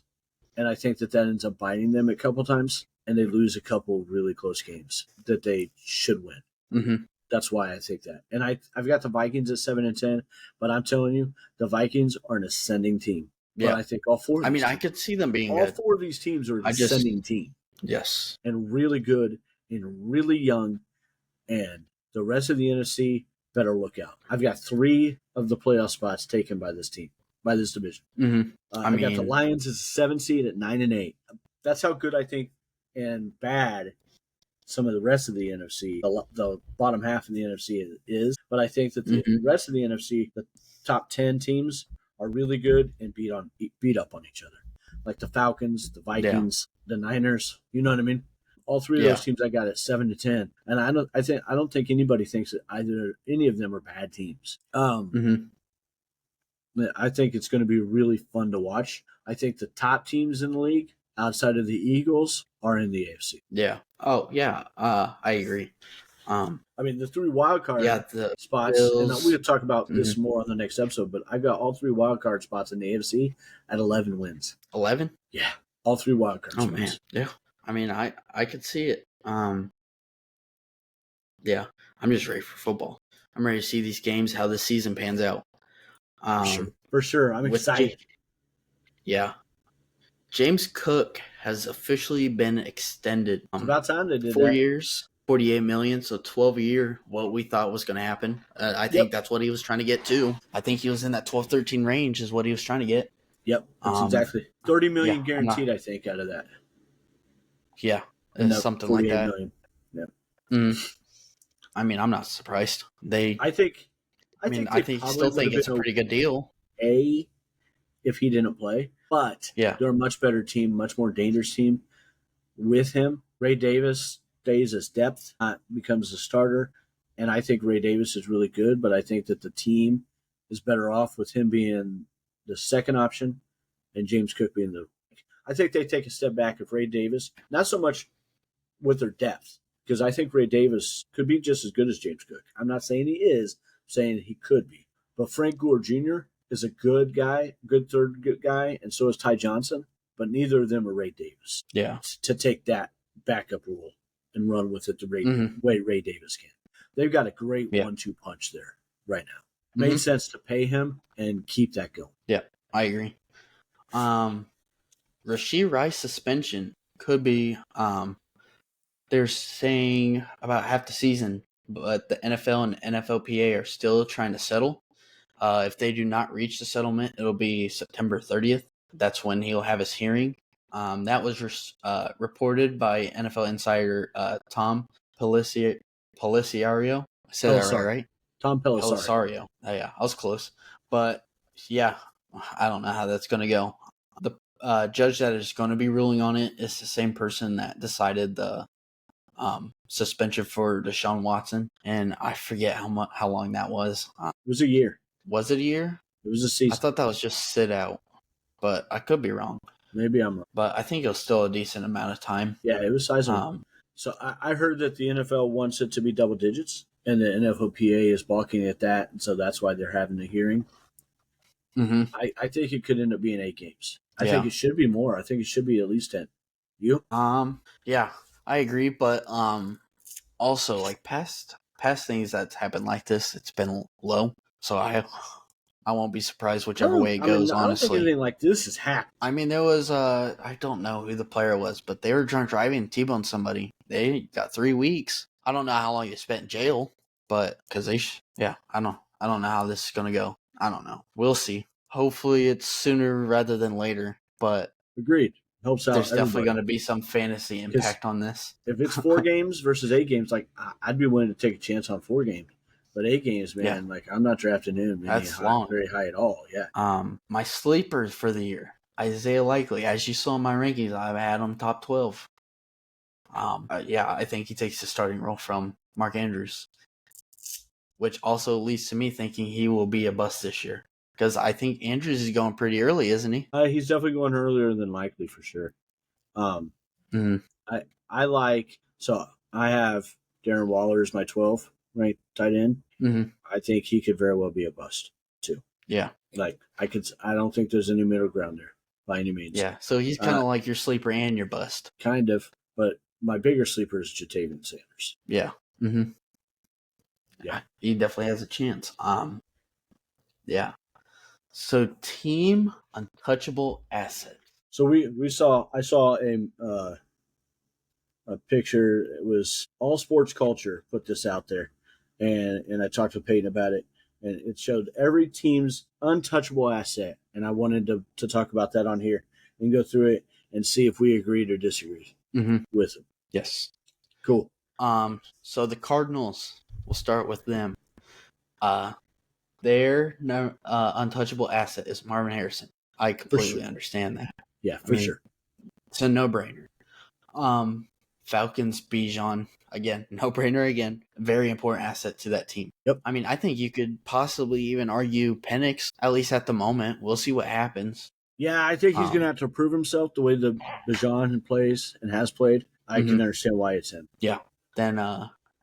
Speaker 2: I think that ends up biting them a couple times, and they lose a couple really close games that they should win.
Speaker 1: Mm-hmm.
Speaker 2: That's why I think that. And I've got the Vikings at 7-10, but I'm telling you, the Vikings are an ascending team.
Speaker 1: Yeah,
Speaker 2: but I think all four.
Speaker 1: I mean, I could see them being
Speaker 2: all four of these teams are an ascending team.
Speaker 1: Yes,
Speaker 2: and really good and really young, and the rest of the NFC better look out. I've got 3 of the playoff spots taken by this team, by this division.
Speaker 1: Mm-hmm.
Speaker 2: I've got the Lions as a 7 seed at 9-8. That's how good I think and bad some of the rest of the NFC, the bottom half of the NFC is. But I think that the rest of the NFC, the top 10 teams, are really good and beat up on each other. Like the Falcons, the Vikings, the Niners. You know what I mean? All 3 of those teams I got at 7-10, and I don't think anybody thinks that any of them are bad teams. I think it's going to be really fun to watch. I think the top teams in the league, outside of the Eagles, are in the AFC.
Speaker 1: Yeah. Oh, yeah. I agree.
Speaker 2: I mean, the 3 wild card spots,
Speaker 1: Bills.
Speaker 2: and we'll talk about this more on the next episode, but I've got all 3 wild card spots in the AFC at 11 wins.
Speaker 1: 11?
Speaker 2: Yeah. All 3 wild card spots.
Speaker 1: Man. Yeah. I mean, I could see it. Yeah. I'm just ready for football. I'm ready to see these games, how the season pans out.
Speaker 2: For sure. I'm excited.
Speaker 1: Yeah. James Cook has officially been extended.
Speaker 2: It's about time they did
Speaker 1: 4 years, $48 million, so 12 a year, what we thought was going to happen. I think that's what he was trying to get to. I think he was in that 12-13 range is what he was trying to get.
Speaker 2: Yep, that's exactly. $30 million guaranteed, I think, out of that.
Speaker 1: Yeah, something like that.
Speaker 2: Million. Yep.
Speaker 1: I mean, I'm not surprised. I still think it's a pretty good deal.
Speaker 2: If he didn't play, but they're a much better team, much more dangerous team with him. Ray Davis stays as depth, becomes a starter, and I think Ray Davis is really good, but I think that the team is better off with him being the second option and James Cook being the. I think they take a step back if Ray Davis, not so much with their depth, because I think Ray Davis could be just as good as James Cook. I'm not saying he is, I'm saying he could be. But Frank Gore Jr. is a good guy, good guy, and so is Ty Johnson, but neither of them are Ray Davis.
Speaker 1: Yeah.
Speaker 2: To take that backup role and run with it the way Ray Davis can. They've got a great 1-2 punch there right now. Made sense to pay him and keep that going.
Speaker 1: Yeah, I agree. Rashee Rice suspension could be they're saying about half the season, but the NFL and NFLPA are still trying to settle. If they do not reach the settlement, it'll be September 30th. That's when he'll have his hearing. That was reported by NFL insider Tom Pelissero. I said that right?
Speaker 2: Tom
Speaker 1: Pelissero. Oh, yeah, I was close. But, yeah, I don't know how that's going to go. The judge that is going to be ruling on it is the same person that decided the suspension for Deshaun Watson. And I forget how long that was.
Speaker 2: It was a year.
Speaker 1: Was it a year?
Speaker 2: It was a season.
Speaker 1: I thought that was just sit out, but I could be wrong.
Speaker 2: Maybe I'm wrong.
Speaker 1: But I think it was still a decent amount of time.
Speaker 2: Yeah, it was sizable. So I heard that the NFL wants it to be double digits, and the NFLPA is balking at that, and so that's why they're having a hearing.
Speaker 1: Mm-hmm.
Speaker 2: I think it could end up being 8 games. I think it should be more. I think it should be at least 10. You?
Speaker 1: Yeah, I agree, but also like past things that's happened like this, it's been low. So I won't be surprised whichever way it
Speaker 2: I
Speaker 1: goes,
Speaker 2: don't think
Speaker 1: honestly.
Speaker 2: anything like this has happened.
Speaker 1: I mean, there was, I don't know who the player was, but they were drunk driving and T-boned somebody. They got 3 weeks. I don't know how long you spent in jail, but, because I don't know how this is going to go. I don't know. We'll see. Hopefully it's sooner rather than later, but
Speaker 2: Agreed. Helps out
Speaker 1: there's definitely
Speaker 2: everybody.
Speaker 1: going to be some fantasy impact on this.
Speaker 2: If it's 4 games versus 8 games, like I'd be willing to take a chance on 4 games. But 8 games, man, like I'm not drafting him very high at all. Yeah.
Speaker 1: My sleepers for the year, Isaiah Likely. As you saw in my rankings, I've had him top 12. I think he takes the starting role from Mark Andrews, which also leads to me thinking he will be a bust this year. Because I think Andrews is going pretty early, isn't he?
Speaker 2: He's definitely going earlier than Likely for sure. I have Darren Waller as my 12 ranked tight end.
Speaker 1: Mm-hmm.
Speaker 2: I think he could very well be a bust too.
Speaker 1: Yeah.
Speaker 2: I don't think there's any middle ground there by any means.
Speaker 1: Yeah. So he's kind of like your sleeper and your bust.
Speaker 2: Kind of, but my bigger sleeper is Jatavian Sanders.
Speaker 1: Yeah. Mm-hmm.
Speaker 2: Yeah.
Speaker 1: He definitely has a chance. Yeah. So team untouchable asset.
Speaker 2: So I saw a picture. It was All Sports Culture put this out there, and I talked to Peyton about it, and it showed every team's untouchable asset, and I wanted to talk about that on here and go through it and see if we agreed or disagreed with it.
Speaker 1: Yes.
Speaker 2: Cool.
Speaker 1: So the Cardinals, we'll start with them. Their untouchable asset is Marvin Harrison. I completely understand that.
Speaker 2: Yeah, for sure.
Speaker 1: It's a no-brainer. Falcons, Bijan, again, no-brainer again. Very important asset to that team.
Speaker 2: Yep.
Speaker 1: I mean, I think you could possibly even argue Penix, at least at the moment. We'll see what happens.
Speaker 2: Yeah, I think he's going to have to prove himself the way the Bijan plays and has played. I can understand why it's him.
Speaker 1: Yeah. Then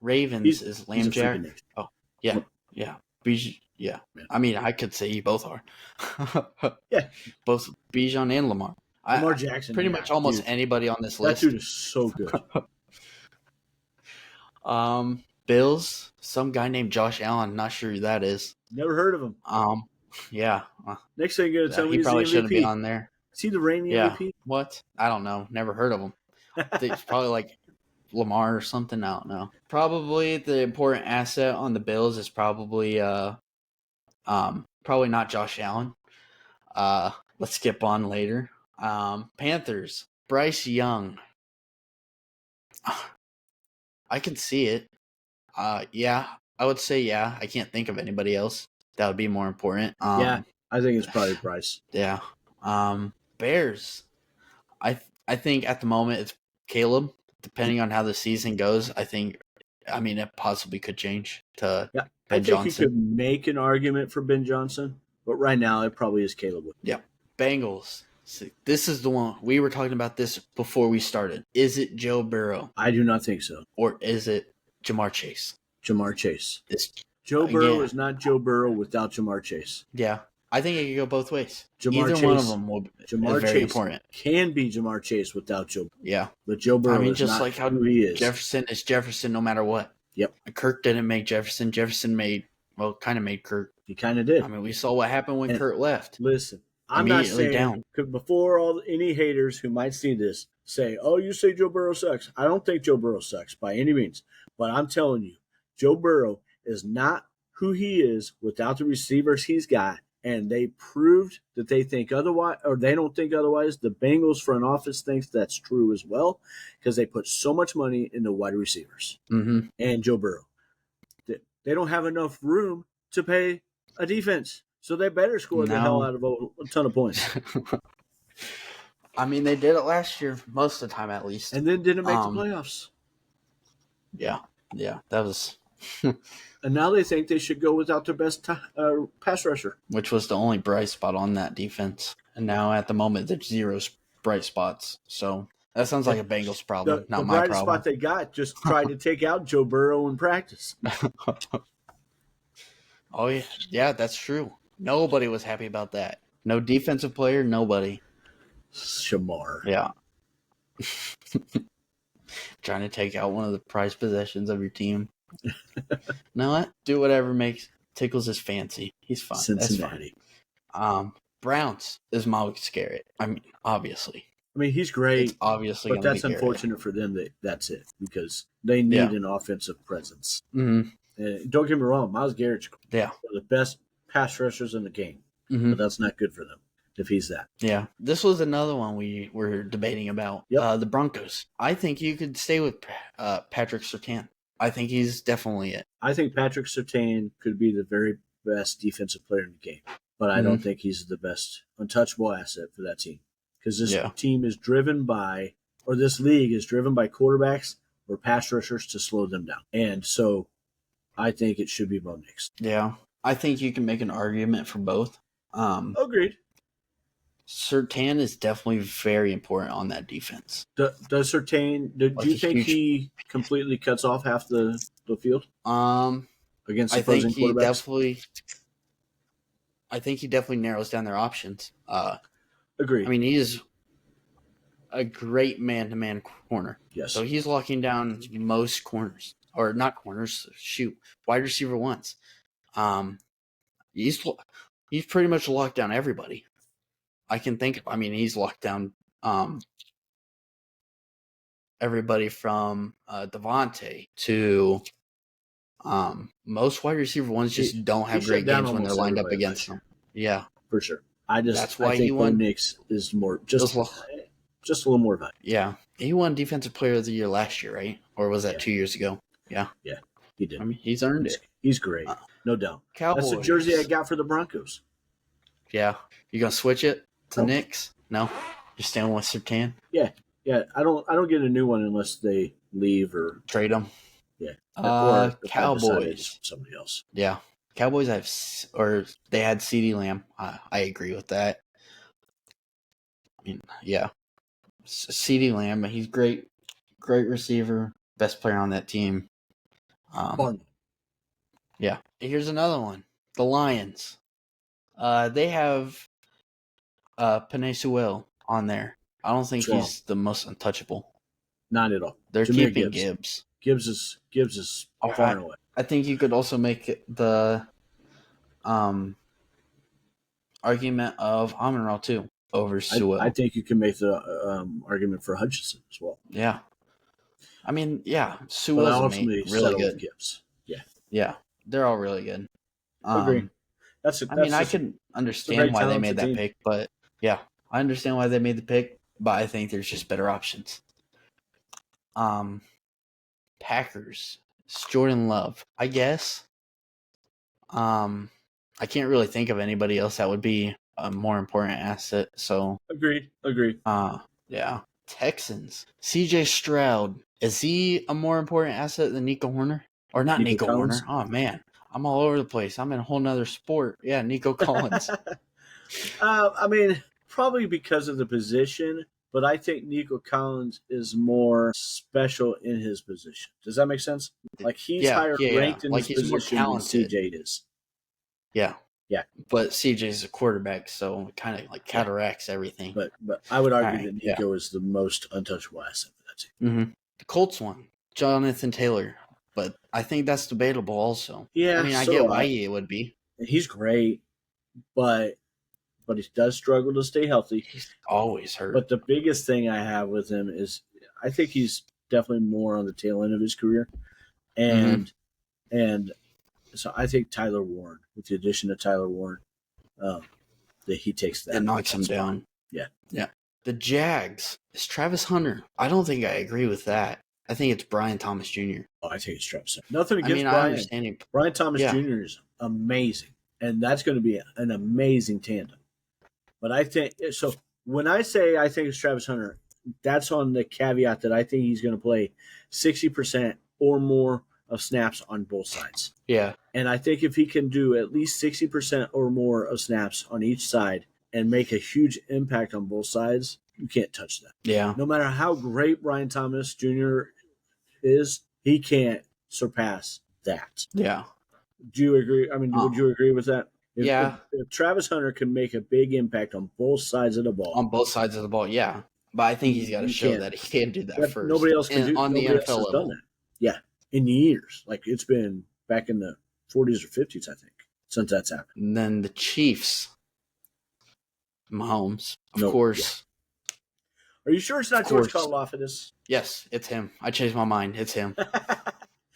Speaker 1: Ravens is Lamb Jack. Oh, yeah. Yeah. Yeah. I mean, I could say you both are.
Speaker 2: Yeah.
Speaker 1: Both Bijan and Lamar.
Speaker 2: Lamar Jackson.
Speaker 1: Pretty much almost anybody on this list.
Speaker 2: That dude is so good.
Speaker 1: Bills, some guy named Josh Allen. Not sure who that is.
Speaker 2: Never heard of him.
Speaker 1: Yeah.
Speaker 2: Next thing you're going to tell me
Speaker 1: he
Speaker 2: he's
Speaker 1: probably
Speaker 2: the MVP.
Speaker 1: Shouldn't be on there.
Speaker 2: Is he the reigning MVP?
Speaker 1: What? I don't know. Never heard of him. It's probably like Lamar or something. I don't know. Probably the important asset on the Bills is probably not Josh Allen. Let's skip on later. Panthers, Bryce Young. I can see it. I would say yeah. I can't think of anybody else that would be more important.
Speaker 2: I think it's probably Bryce.
Speaker 1: Yeah. Bears. I think at the moment it's Caleb. Depending on how the season goes, it possibly could change to Ben Johnson. I think
Speaker 2: you could make an argument for Ben Johnson, but right now it probably is Caleb.
Speaker 1: Yeah. Bengals. This is the one. We were talking about this before we started. Is it Joe Burrow?
Speaker 2: I do not think so.
Speaker 1: Or is it Jamar Chase?
Speaker 2: Jamar Chase. Joe Burrow is not Joe Burrow without Jamar Chase.
Speaker 1: Yeah. I think it could go both ways.
Speaker 2: One
Speaker 1: of them will be very important.
Speaker 2: Can be Jamar Chase without Joe Burrow.
Speaker 1: Yeah.
Speaker 2: But Joe Burrow is
Speaker 1: just
Speaker 2: not
Speaker 1: like how
Speaker 2: who he is.
Speaker 1: Jefferson is Jefferson no matter what.
Speaker 2: Yep.
Speaker 1: Kirk didn't make Jefferson. Jefferson kind of made Kirk.
Speaker 2: He kind of did.
Speaker 1: I mean, we saw what happened when Kirk left.
Speaker 2: Listen, I'm not saying before any haters who might see this say, "Oh, you say Joe Burrow sucks." I don't think Joe Burrow sucks by any means, but I'm telling you, Joe Burrow is not who he is without the receivers he's got, and they proved that they think otherwise, or they don't think otherwise. The Bengals front office thinks that's true as well because they put so much money into wide receivers and Joe Burrow. They don't have enough room to pay a defense. So they better score the hell out of a ton of points.
Speaker 1: I mean, they did it last year, most of the time at least.
Speaker 2: And then didn't make the playoffs.
Speaker 1: Yeah, that was...
Speaker 2: And now they think they should go without their best pass rusher.
Speaker 1: Which was the only bright spot on that defense. And now at the moment, there's 0 bright spots. So that sounds like a Bengals problem, not my problem. The
Speaker 2: brightest spot they got just tried to take out Joe Burrow in practice.
Speaker 1: Oh, yeah. Yeah, that's true. Nobody was happy about that. No defensive player, nobody.
Speaker 2: Shamar.
Speaker 1: Yeah. Trying to take out one of the prized possessions of your team. You know what? Do whatever makes tickles his fancy. He's fine.
Speaker 2: Cincinnati.
Speaker 1: That's fine. Browns is Miles Garrett. I mean, obviously.
Speaker 2: I mean, he's great.
Speaker 1: It's obviously
Speaker 2: but that's
Speaker 1: Garrett.
Speaker 2: unfortunate for them that's it because they need an offensive presence.
Speaker 1: Mm-hmm.
Speaker 2: And don't get me wrong, Myles Garrett's one of the best pass rushers in the game, but that's not good for them if he's that.
Speaker 1: Yeah, this was another one we were debating about. The Broncos. I think you could stay with Patrick Surtain. I think he's definitely it.
Speaker 2: I think Patrick Surtain could be the very best defensive player in the game, but I don't think he's the best untouchable asset for that team because this team is driven by, or this league is driven by quarterbacks or pass rushers to slow them down. And so I think it should be Bo Nix.
Speaker 1: Yeah, I think you can make an argument for both.
Speaker 2: Agreed.
Speaker 1: Surtain is definitely very important on that defense.
Speaker 2: Does Surtain? Do you think he completely cuts off half the field? Against opposing quarterbacks?
Speaker 1: I think he definitely narrows down their options.
Speaker 2: Agreed.
Speaker 1: I mean, he is a great man-to-man corner.
Speaker 2: Yes.
Speaker 1: So he's locking down most corners, or not corners. Wide receiver ones. He's pretty much locked down everybody. I can think. I mean, he's locked down everybody from Devontae to most wide receiver ones just don't have great games when they're lined up against them. Yeah,
Speaker 2: for sure. That's
Speaker 1: why
Speaker 2: I think Bo Nix is more just a little more valuable.
Speaker 1: Yeah, he won Defensive Player of the Year last year, right? Or was that 2 years ago? Yeah,
Speaker 2: he did.
Speaker 1: I mean, he's earned it.
Speaker 2: He's great, no doubt.
Speaker 1: Cowboys.
Speaker 2: That's the jersey I got for the Broncos.
Speaker 1: Yeah, you gonna switch it to Knicks? No, you're staying with Surtain.
Speaker 2: Yeah. I don't get a new one unless they leave or
Speaker 1: trade them.
Speaker 2: Yeah.
Speaker 1: Or Cowboys.
Speaker 2: Somebody else.
Speaker 1: Yeah. Cowboys they had CeeDee Lamb. I agree with that. I mean, yeah. CeeDee Lamb, he's great receiver, best player on that team. Yeah. Here's another one. The Lions. They have Penei Sewell on there. I don't think he's the most untouchable.
Speaker 2: Not at all.
Speaker 1: They're keeping Gibbs.
Speaker 2: Gibbs is far and away.
Speaker 1: I think you could also make the argument of Amon-Ra too over Sewell.
Speaker 2: I think you can make the argument for Hutchinson as well.
Speaker 1: Yeah. I mean, Sewell's really good.
Speaker 2: Gibbs.
Speaker 1: Yeah. They're all really good.
Speaker 2: Agree.
Speaker 1: I can understand why they made that pick, but I understand why they made the pick, but I think there's just better options. Packers. It's Jordan Love, I guess. I can't really think of anybody else that would be a more important asset. So
Speaker 2: agreed.
Speaker 1: Yeah. Texans. CJ Stroud. Is he a more important asset than Nico Horner? Or not Nico Horner? Oh man. I'm all over the place. I'm in a whole nother sport. Yeah, Nico Collins.
Speaker 2: I mean, probably because of the position, but I think Nico Collins is more special in his position. Does that make sense? Like he's higher ranked in his position than CJ is.
Speaker 1: Yeah. But CJ's a quarterback, so it kind of like counteracts everything.
Speaker 2: But I would argue that Nico is the most untouchable asset for that team.
Speaker 1: Mm-hmm. The Colts one, Jonathan Taylor. But I think that's debatable also.
Speaker 2: Yeah.
Speaker 1: I mean, I get why it would be.
Speaker 2: He's great, but he does struggle to stay healthy.
Speaker 1: He's always hurt.
Speaker 2: But the biggest thing I have with him is I think he's definitely more on the tail end of his career. And so I think Tyler Warren, with the addition of Tyler Warren, that he takes that.
Speaker 1: It knocks him down.
Speaker 2: Yeah.
Speaker 1: The Jags is Travis Hunter. I don't think I agree with that. I think it's Brian Thomas Jr.
Speaker 2: Oh, I think it's Travis Hunter. Nothing against Brian.
Speaker 1: I understand him.
Speaker 2: Brian Thomas Jr. is amazing. And that's going to be an amazing tandem. But I think – so when I say I think it's Travis Hunter, that's on the caveat that I think he's going to play 60% or more of snaps on both sides.
Speaker 1: Yeah.
Speaker 2: And I think if he can do at least 60% or more of snaps on each side and make a huge impact on both sides, you can't touch that.
Speaker 1: Yeah.
Speaker 2: No matter how great Brian Thomas Jr. is, he can't surpass that.
Speaker 1: Yeah.
Speaker 2: Do you agree? I mean, would you agree with that? If Travis Hunter can make a big impact on both sides of the ball.
Speaker 1: On both sides of the ball, yeah. But I think he's got to show that he can do that first.
Speaker 2: Nobody else can do
Speaker 1: on the NFL level.
Speaker 2: done that. Yeah, in years. Like it's been back in the 40s or 50s, I think. since that's happened.
Speaker 1: And then the Chiefs. Mahomes, of
Speaker 2: Nope.
Speaker 1: course.
Speaker 2: Yeah. Are you sure it's not George Karlaftis?
Speaker 1: Yes, it's him. I changed my mind. It's him.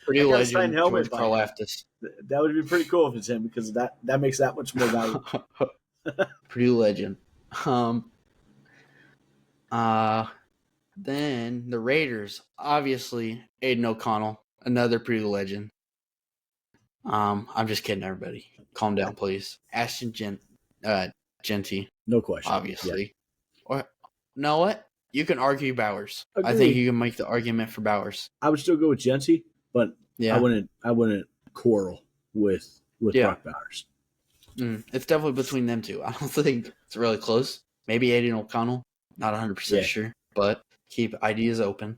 Speaker 2: Pretty
Speaker 1: legend, George Karlaftis.
Speaker 2: That would be pretty cool if it's him, because that makes that much more valuable.
Speaker 1: Purdue legend. Then the Raiders, obviously Aiden O'Connell, another Purdue legend. I'm just kidding, everybody. Calm down, please. Ashton Genty.
Speaker 2: No question.
Speaker 1: Obviously. Yeah. Or know what? You can argue Bowers.
Speaker 2: Agreed.
Speaker 1: I think you can make the argument for Bowers.
Speaker 2: I would still go with Genty, but I wouldn't quarrel with Brock Bowers.
Speaker 1: It's definitely between them two. I don't think it's really close. Maybe Aiden O'Connell. Not 100% sure, but keep ideas open.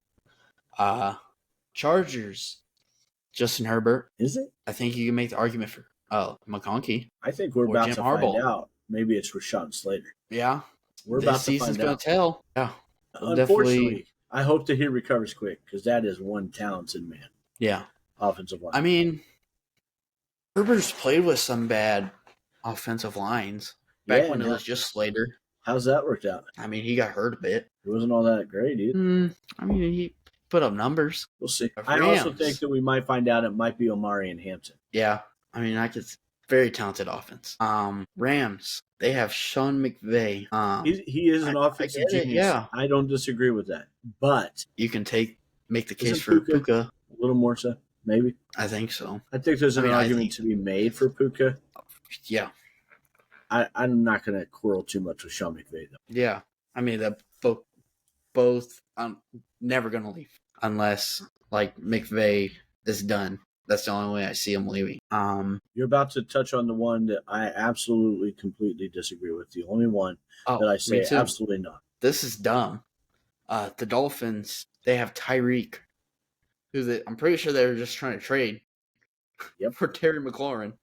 Speaker 1: Chargers. Justin Herbert.
Speaker 2: Is it?
Speaker 1: I think you can make the argument for McConkey.
Speaker 2: I think we're about to find out. Maybe it's Rashawn Slater.
Speaker 1: Yeah.
Speaker 2: We're about to find out. This
Speaker 1: season's going to tell. Yeah.
Speaker 2: Unfortunately, I hope that he recovers quick, because that is one talented man.
Speaker 1: Yeah.
Speaker 2: Offensive line.
Speaker 1: I mean, Herbert's played with some bad offensive lines back when it was just Slater.
Speaker 2: How's that worked out?
Speaker 1: I mean, he got hurt a bit.
Speaker 2: It wasn't all that great either.
Speaker 1: I mean, he put up numbers.
Speaker 2: We'll see. I also think that we might find out it might be Omari and Hampton.
Speaker 1: Yeah. I mean, very talented offense. Rams, they have Sean McVay.
Speaker 2: He is an offensive genius.
Speaker 1: Yeah.
Speaker 2: I don't disagree with that. But
Speaker 1: you can make the case for Puka.
Speaker 2: A little more so, maybe.
Speaker 1: I think so.
Speaker 2: I think there's an argument to be made for Puka.
Speaker 1: Yeah.
Speaker 2: I'm not going to quarrel too much with Sean McVay, though.
Speaker 1: Yeah. I mean, both never going to leave unless, like, McVay is done. That's the only way I see him leaving.
Speaker 2: You're about to touch on the one that I absolutely, completely disagree with. The only one that I say absolutely not.
Speaker 1: This is dumb. The Dolphins, they have Tyreek, I'm pretty sure they were just trying to trade for Terry McLaurin.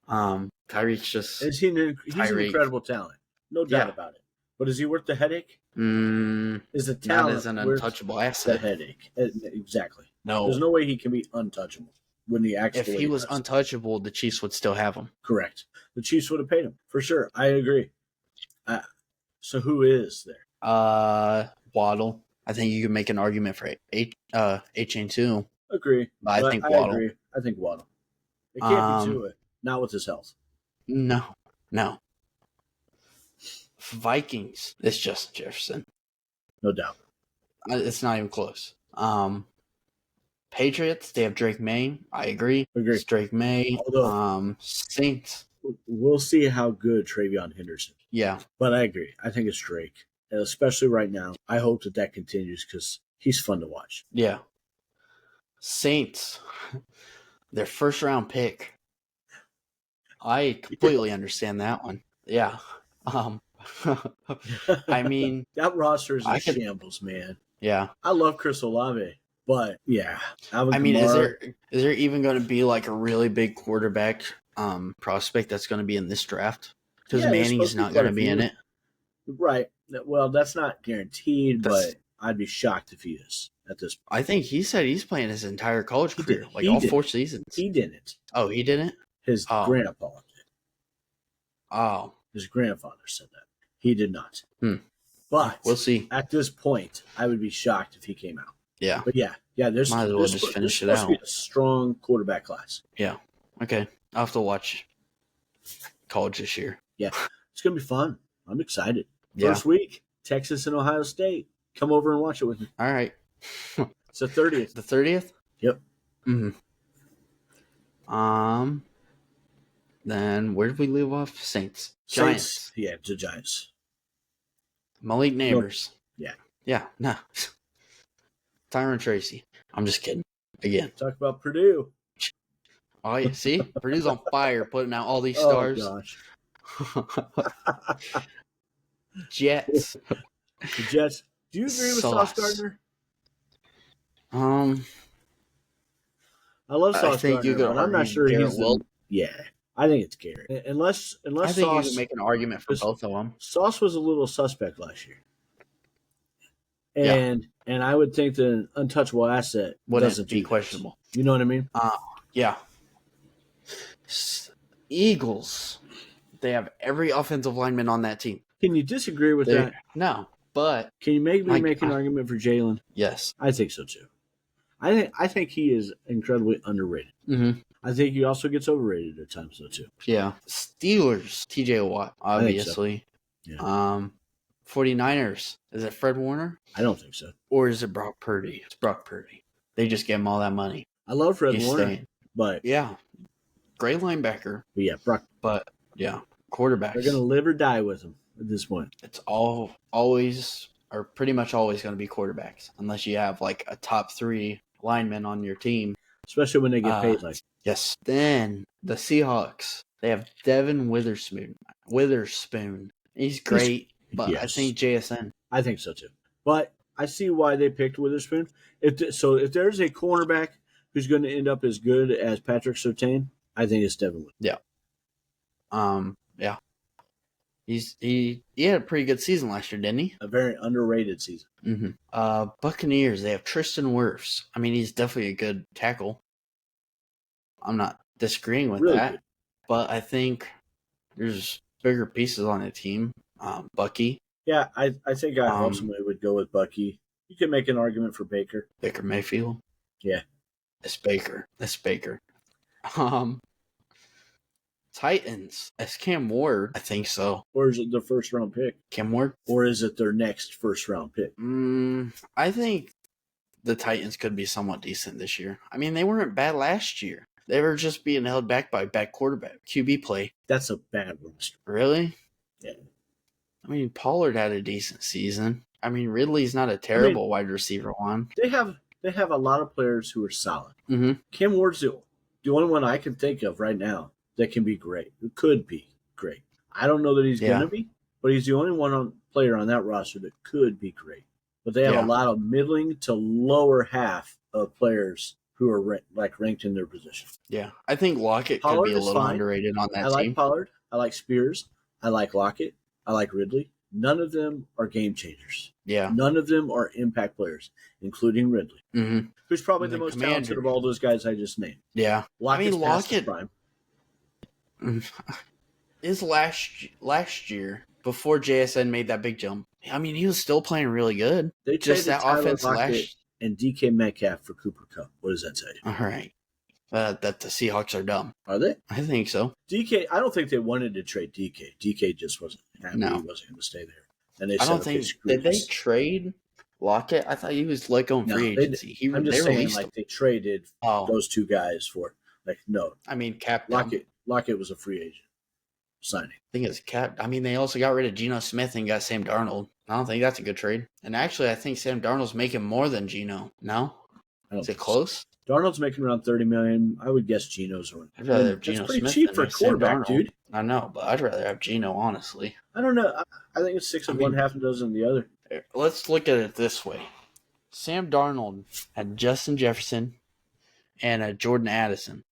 Speaker 1: Tyreek's just...
Speaker 2: he's an incredible talent. No doubt about it. But is he worth the headache? Is the talent
Speaker 1: not as an untouchable asset?
Speaker 2: The headache. Exactly.
Speaker 1: No.
Speaker 2: There's no way he can be untouchable when he actually...
Speaker 1: If he was untouchable, the Chiefs would still have him.
Speaker 2: Correct. The Chiefs would have paid him. For sure. I agree. So who is there?
Speaker 1: Waddle. I think you can make an argument for A-Chain too.
Speaker 2: Agree.
Speaker 1: But I think Waddle.
Speaker 2: Agree. I think Waddle. It can't be Tua. Not with his health.
Speaker 1: No. Vikings. It's Justin Jefferson.
Speaker 2: No doubt.
Speaker 1: It's not even close. Patriots, they have Drake May. I agree. It's Drake May. Although, Saints.
Speaker 2: We'll see how good Travion Henderson.
Speaker 1: Yeah.
Speaker 2: But I agree. I think it's Drake. And especially right now, I hope that continues, because he's fun to watch.
Speaker 1: Yeah. Saints. Their first round pick. I completely understand that one. Yeah. I mean,
Speaker 2: that roster is in shambles, man.
Speaker 1: Yeah.
Speaker 2: I love Chris Olave, but yeah.
Speaker 1: I mean, is there even going to be like a really big quarterback prospect that's going to be in this draft? Because Manning's not going to be in it.
Speaker 2: Right. Well, that's not guaranteed, but I'd be shocked if he is at this point.
Speaker 1: I think he said he's playing his entire college career, all 4 seasons.
Speaker 2: He didn't.
Speaker 1: Oh, he didn't?
Speaker 2: His grandpa did.
Speaker 1: Oh.
Speaker 2: His grandfather said that. He did not. But
Speaker 1: we'll see.
Speaker 2: At this point, I would be shocked if he came out.
Speaker 1: Yeah.
Speaker 2: But yeah. There's
Speaker 1: might as well just finish it out.
Speaker 2: Supposed to be a strong quarterback class.
Speaker 1: Yeah. Okay. I'll have to watch college this year.
Speaker 2: Yeah. It's gonna be fun. I'm excited. First week, Texas and Ohio State. Come over and watch it with me.
Speaker 1: All right.
Speaker 2: It's the 30th.
Speaker 1: The 30th?
Speaker 2: Yep.
Speaker 1: Then where did we leave off? Saints. Giants.
Speaker 2: Yeah, the Giants.
Speaker 1: Malik Neighbors.
Speaker 2: Nope.
Speaker 1: Yeah. No. Tyron Tracy. I'm just kidding. Again.
Speaker 2: Talk about Purdue.
Speaker 1: Oh, yeah. See? Purdue's on fire, putting out all these stars.
Speaker 2: Oh, gosh.
Speaker 1: Jets.
Speaker 2: The Jets. Do you agree with Sauce Gardner?
Speaker 1: I
Speaker 2: love Sauce Gardner, but I'm not sure he's Yeah, I think it's Garrett. Unless
Speaker 1: I think
Speaker 2: Sauce,
Speaker 1: you can make an argument for both of them.
Speaker 2: Sauce was a little suspect last year. And I would think that an untouchable asset doesn't be
Speaker 1: questionable.
Speaker 2: You know what I mean?
Speaker 1: Yeah. Eagles, they have every offensive lineman on that team.
Speaker 2: Can you disagree with that?
Speaker 1: No, but
Speaker 2: can you make an argument for Jalen?
Speaker 1: Yes,
Speaker 2: I think so too. I think he is incredibly underrated.
Speaker 1: Mm-hmm.
Speaker 2: I think he also gets overrated at times though too.
Speaker 1: Yeah, Steelers, T.J. Watt, obviously.
Speaker 2: So. Yeah.
Speaker 1: 49ers, is it Fred Warner?
Speaker 2: I don't think so.
Speaker 1: Or is it Brock Purdy? It's Brock Purdy. They just gave him all that money.
Speaker 2: I love Fred Warner,
Speaker 1: staying.
Speaker 2: but
Speaker 1: yeah, great linebacker.
Speaker 2: But yeah, Brock.
Speaker 1: But yeah, quarterbacks.
Speaker 2: They're gonna live or die with him at this point.
Speaker 1: It's always or pretty much always going to be quarterbacks, unless you have like a top 3 lineman on your team,
Speaker 2: especially when they get paid like.
Speaker 1: Yes. Then the Seahawks, they have Devin Witherspoon. He's great, but yes. I think JSN.
Speaker 2: I think so too. But I see why they picked Witherspoon. If there's a cornerback who's going to end up as good as Patrick Surtain, I think it's Devin Witherspoon.
Speaker 1: Yeah. Yeah. He had a pretty good season last year, didn't he?
Speaker 2: A very underrated season.
Speaker 1: Mm-hmm. Buccaneers, they have Tristan Wirfs. I mean, he's definitely a good tackle. I'm not disagreeing with that, good. But I think there's bigger pieces on the team. Bucky.
Speaker 2: Yeah, I think I ultimately would go with Bucky. You can make an argument for Baker.
Speaker 1: Baker Mayfield.
Speaker 2: Yeah,
Speaker 1: it's Baker. Titans. That's Cam Ward. I think so.
Speaker 2: Or is it their first round pick?
Speaker 1: Cam Ward?
Speaker 2: Or is it their next first round pick?
Speaker 1: I think the Titans could be somewhat decent this year. I mean, they weren't bad last year. They were just being held back by bad quarterback. QB play.
Speaker 2: That's a bad roster.
Speaker 1: Really?
Speaker 2: Yeah.
Speaker 1: I mean, Pollard had a decent season. I mean, Ridley's not a terrible wide receiver one.
Speaker 2: They have a lot of players who are solid.
Speaker 1: Mm-hmm.
Speaker 2: Cam Ward's the only one I can think of right now that can be great. It could be great. I don't know that he's going to be, but he's the only player on that roster that could be great. But they have a lot of middling to lower half of players who are ranked in their position.
Speaker 1: Yeah, I think Lockett could be a little underrated on that team.
Speaker 2: I like Pollard. I like Spears. I like Lockett. I like Ridley. None of them are game changers.
Speaker 1: Yeah.
Speaker 2: None of them are impact players, including Ridley, who's probably the most talented of all those guys I just named.
Speaker 1: Yeah.
Speaker 2: Lockett's Lockett prime.
Speaker 1: Is last year before JSN made that big jump. I mean, he was still playing really good.
Speaker 2: They just that offense and DK Metcalf for Cooper Kupp. What does that say?
Speaker 1: All right. That the Seahawks are dumb.
Speaker 2: Are they?
Speaker 1: I think so.
Speaker 2: DK, I don't think they wanted to trade DK. DK just wasn't happy.
Speaker 1: No.
Speaker 2: He wasn't going to stay there. And they
Speaker 1: I don't think did they trade Lockett? I thought he was like on free agency.
Speaker 2: I'm just saying, like they traded those two guys for no.
Speaker 1: I mean, Cap
Speaker 2: Lockett was a free agent signing.
Speaker 1: I think it's Cap. I mean, they also got rid of Geno Smith and got Sam Darnold. I don't think that's a good trade. And actually, I think Sam Darnold's making more than Geno. No, is it close?
Speaker 2: Darnold's making around $30 million. I would guess Geno's around.
Speaker 1: I'd rather have Geno Smith.
Speaker 2: That's pretty cheap for a quarterback, dude.
Speaker 1: I know, but I'd rather have Geno, honestly.
Speaker 2: I don't know. I think it's 6 of one, half a dozen of the other.
Speaker 1: Let's look at it this way. Sam Darnold had Justin Jefferson and Jordan Addison.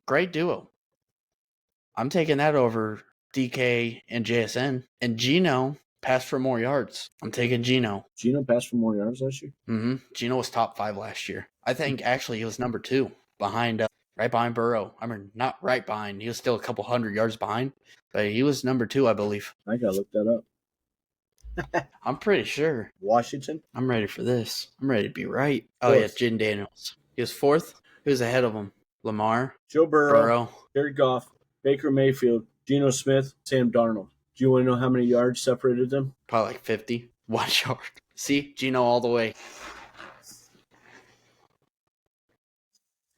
Speaker 1: Great duo. I'm taking that over DK and JSN. And Geno passed for more yards. I'm taking Geno.
Speaker 2: Geno passed for more yards last year?
Speaker 1: Mm-hmm. Geno was top 5 last year. I think actually he was number 2 behind, right behind Burrow. I mean, not right behind. He was still a couple hundred yards behind, but he was number 2, I believe.
Speaker 2: I gotta look that up.
Speaker 1: I'm pretty sure.
Speaker 2: Washington?
Speaker 1: I'm ready for this. I'm ready to be right. Oh, yeah, Jen Daniels. He was 4th. He was ahead of him. Lamar.
Speaker 2: Joe Burrow. Jared Goff. Baker Mayfield. Geno Smith. Sam Darnold. Do you want to know how many yards separated them?
Speaker 1: Probably like 50. 1 yard. See? Geno all the way.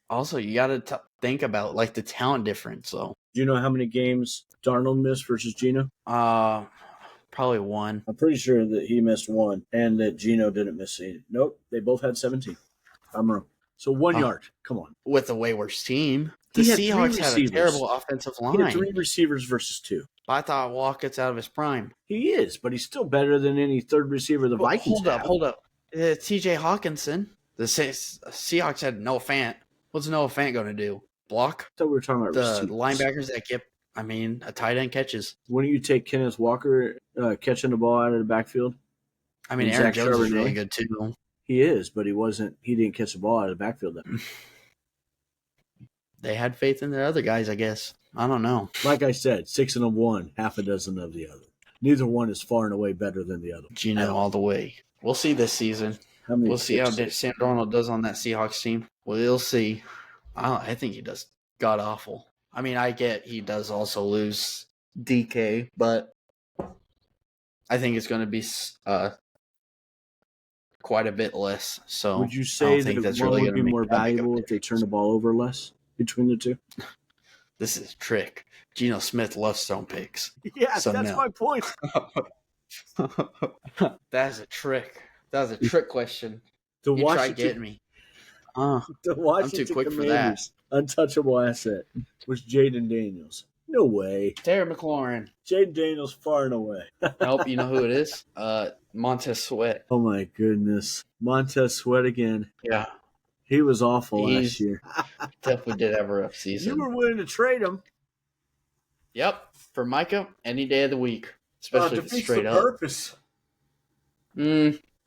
Speaker 1: Also, you got to think about like the talent difference, though.
Speaker 2: Do you know how many games Darnold missed versus Geno?
Speaker 1: Probably 1.
Speaker 2: I'm pretty sure that he missed 1 and that Geno didn't miss any. Nope, they both had 17. I'm wrong. So 1 yard. Come on.
Speaker 1: With a way worse team. The Seahawks had a terrible offensive line.
Speaker 2: He had 3 receivers versus 2.
Speaker 1: I thought Lockett's out of his prime.
Speaker 2: He is, but he's still better than any third receiver the Vikings have.
Speaker 1: Hold up. T.J. Hawkinson. The Seahawks had Noah Fant. What's Noah Fant going to do? Block?
Speaker 2: I thought we were talking about
Speaker 1: the linebackers that get, a tight end catches.
Speaker 2: Wouldn't you take Kenneth Walker catching the ball out of the backfield?
Speaker 1: I mean, Aaron Jones is really good too.
Speaker 2: He is, but he didn't catch the ball out of the backfield then.
Speaker 1: they had faith in the other guys, I guess. I don't know.
Speaker 2: Like I said, 6 of one, half a dozen of the other. Neither one is far and away better than the other.
Speaker 1: Geno all the way. We'll see this season. We'll see how Sam Darnold does on that Seahawks team. We'll see. I think he does god awful. I mean, I get he does also lose DK, but I think it's going to be quite a bit less. So
Speaker 2: would you say that
Speaker 1: that's
Speaker 2: one
Speaker 1: really
Speaker 2: would be more valuable if they turn the ball over less between the two?
Speaker 1: This is a trick. Geno Smith loves throwing picks.
Speaker 2: Yeah, so that's my point.
Speaker 1: That's a trick. That was a trick question.
Speaker 2: You
Speaker 1: try getting me.
Speaker 2: The Washington
Speaker 1: I'm too quick
Speaker 2: Commanders' for that. Untouchable asset was Jaden Daniels. No way.
Speaker 1: Terry McLaurin.
Speaker 2: Jaden Daniels far and away.
Speaker 1: Nope, you know who it is? Montez Sweat.
Speaker 2: Oh my goodness. Montez Sweat again.
Speaker 1: Yeah.
Speaker 2: He was awful last year.
Speaker 1: Definitely did have a rough season.
Speaker 2: You were willing to trade him.
Speaker 1: Yep. For Micah, any day of the week. Especially if it's straight up.
Speaker 2: Purpose.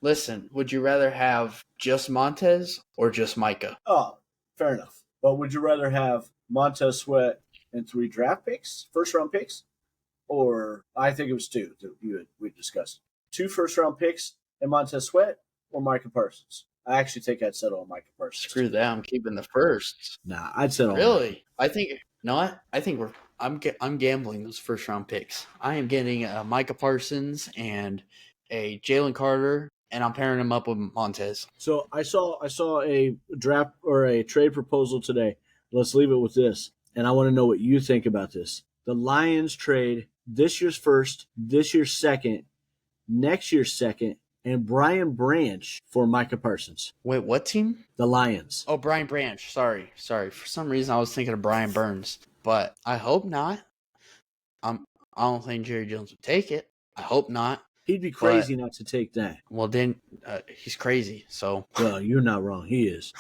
Speaker 1: Listen, would you rather have just Montez or just Micah?
Speaker 2: Oh, fair enough. But would you rather have Montez Sweat and 3 draft picks, first-round picks? Or, I think it was 2 that we discussed. 2 first-round picks and Montez Sweat or Micah Parsons? I actually think I'd settle on Micah Parsons.
Speaker 1: Screw that. I'm keeping the firsts.
Speaker 2: Nah, I'd settle on
Speaker 1: Really? I think I'm gambling those first-round picks. I am getting a Micah Parsons and a Jalen Carter, and I'm pairing them up with Montez.
Speaker 2: So I saw a draft or a trade proposal today. Let's leave it with this, and I want to know what you think about this. The Lions trade this year's first, this year's second, next year's second, and Brian Branch for Micah Parsons.
Speaker 1: Wait, what team?
Speaker 2: The Lions.
Speaker 1: Oh, Brian Branch. Sorry. For some reason, I was thinking of Brian Burns, but I hope not. I don't think Jerry Jones would take it. I hope not.
Speaker 2: He'd be crazy not to take that.
Speaker 1: Well, then he's crazy. So.
Speaker 2: Well, you're not wrong. He is.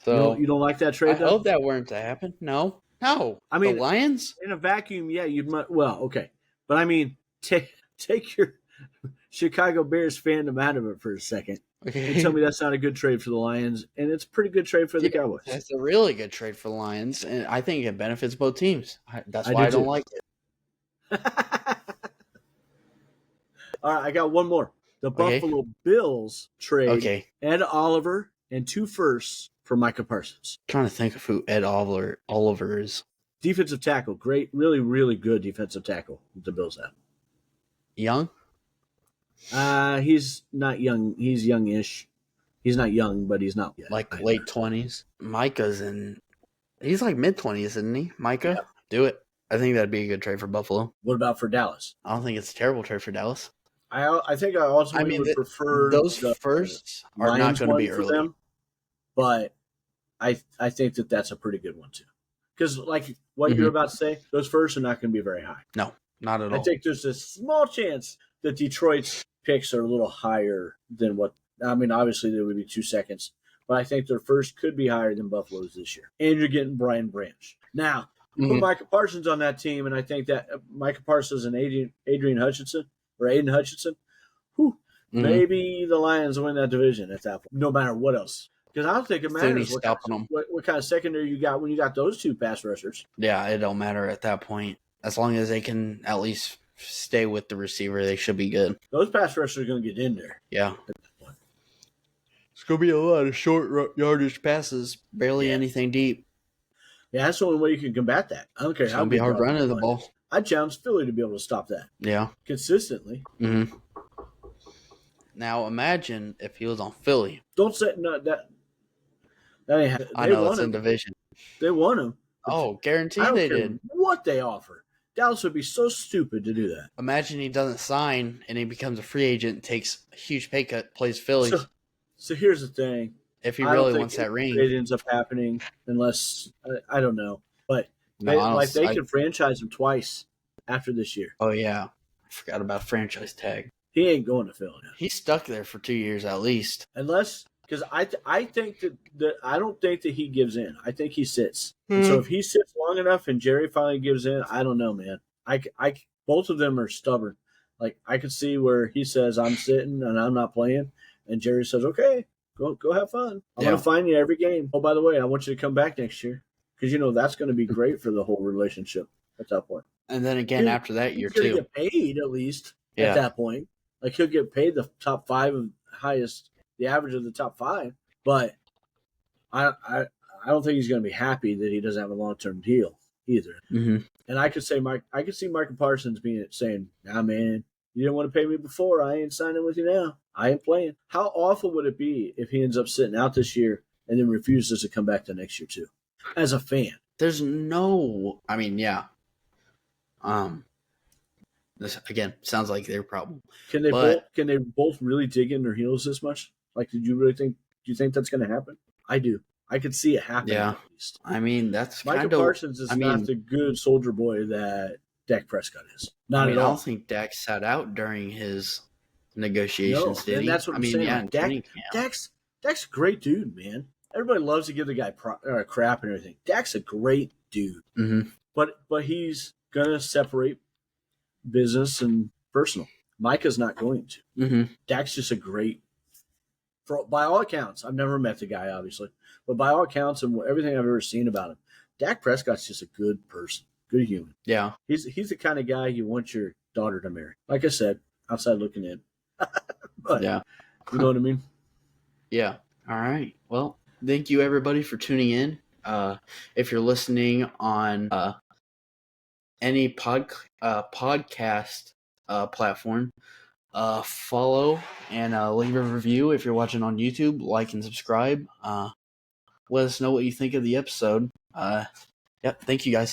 Speaker 1: So
Speaker 2: you don't like that trade?
Speaker 1: I hope that weren't to happen. No. I mean,
Speaker 2: the
Speaker 1: Lions
Speaker 2: in a vacuum. Yeah, you might. Well, okay, but I mean, take your Chicago Bears fandom out of it for a second.
Speaker 1: Okay.
Speaker 2: And tell me that's not a good trade for the Lions, and it's a pretty good trade for the Cowboys.
Speaker 1: It's a really good trade for the Lions, and I think it benefits both teams. That's why I don't like it.
Speaker 2: All right, I got one more. The Buffalo Bills trade Ed Oliver and 2 firsts for Micah Parsons.
Speaker 1: I'm trying to think of who Ed Oliver is.
Speaker 2: Defensive tackle. Great, really, really good defensive tackle that the Bills have.
Speaker 1: Young?
Speaker 2: He's not young. He's youngish. He's not young, but he's not yet.
Speaker 1: Like late 20s. Micah's he's like mid-20s, isn't he? Micah? Yeah. Do it. I think that'd be a good trade for Buffalo.
Speaker 2: What about for Dallas?
Speaker 1: I don't think it's a terrible trade for Dallas.
Speaker 2: I think I ultimately would prefer
Speaker 1: those firsts are not going to be early.
Speaker 2: Them, but I think that's a pretty good one too. Because like what you're about to say, those firsts are not going to be very high.
Speaker 1: No, not at all.
Speaker 2: I think there's a small chance that Detroit's picks are a little higher than what. I mean, obviously there would be 2 seconds, but I think their first could be higher than Buffalo's this year. And you're getting Brian Branch now. Put Micah Parsons on that team, and I think that Micah Parsons and Aiden Hutchinson, maybe the Lions win that division at that point, no matter what else. Because I don't think it matters what kind of secondary you got when you got those 2 pass rushers.
Speaker 1: Yeah, it don't matter at that point. As long as they can at least stay with the receiver, they should be good.
Speaker 2: Those pass rushers are going to get in there.
Speaker 1: Yeah. It's going to be a lot of short yardage passes, barely anything deep.
Speaker 2: Yeah, that's the only way you can combat that. I don't care how
Speaker 1: big. It's going to be hard running the ball.
Speaker 2: I challenge Philly to be able to stop that.
Speaker 1: Yeah.
Speaker 2: Consistently.
Speaker 1: Mm-hmm. Now imagine if he was on Philly.
Speaker 2: Don't say no, that ain't happening.
Speaker 1: I know it's in division.
Speaker 2: They won him.
Speaker 1: Oh, guaranteed they did.
Speaker 2: What they offer. Dallas would be so stupid to do that.
Speaker 1: Imagine he doesn't sign and he becomes a free agent, takes a huge pay cut, plays Philly.
Speaker 2: So here's the thing.
Speaker 1: If he really wants that ring,
Speaker 2: it ends up happening unless I don't know, but they can franchise him twice after this year.
Speaker 1: Oh yeah, I forgot about franchise tag.
Speaker 2: He ain't going to Philly.
Speaker 1: He's stuck there for 2 years at least.
Speaker 2: Unless because I think that I don't think that he gives in. I think he sits. And so if he sits long enough and Jerry finally gives in, I don't know, man. I both of them are stubborn. Like I could see where he says I'm sitting and I'm not playing, and Jerry says okay. Go have fun. I'm
Speaker 1: Yeah.
Speaker 2: going to find you every game. Oh, by the way, I want you to come back next year because that's going to be great for the whole relationship at that point.
Speaker 1: And then again, after that year,
Speaker 2: he's going to
Speaker 1: too.
Speaker 2: get paid at least
Speaker 1: Yeah.
Speaker 2: at that point. Like, he'll get paid the top 5 of the average of the top 5. But I don't think he's going to be happy that he doesn't have a long-term deal either.
Speaker 1: Mm-hmm.
Speaker 2: And I could see Micah Parsons saying, "Nah, man, you didn't want to pay me before. I ain't signing with you now. I ain't playing." How awful would it be if he ends up sitting out this year and then refuses to come back the next year too? As a fan,
Speaker 1: there's no. I mean, yeah. This again sounds like their problem.
Speaker 2: Can they both really dig in their heels this much? Like, do you think that's going to happen? I do. I could see it happening.
Speaker 1: Yeah.
Speaker 2: At least.
Speaker 1: I mean, that's
Speaker 2: Micah Parsons is not the good soldier boy that Dak Prescott is. Not at all.
Speaker 1: I don't think Dak sat out during his negotiations.
Speaker 2: No, and that's what I'm saying. Yeah, Dak's a great dude, man. Everybody loves to give the guy crap and everything. Dak's a great dude, but he's gonna separate business and personal. Micah's not going to. Dak's just a great. By all accounts, I've never met the guy, obviously, but by all accounts and everything I've ever seen about him, Dak Prescott's just a good person, good human.
Speaker 1: Yeah,
Speaker 2: he's the kind of guy you want your daughter to marry. Like I said, outside looking in. But,
Speaker 1: yeah,
Speaker 2: you know what I mean.
Speaker 1: Yeah. All right. Well, thank you everybody for tuning in. If you're listening on any podcast platform, follow and leave a review. If you're watching on YouTube, like and subscribe. Let us know what you think of the episode. Yep. Thank you guys.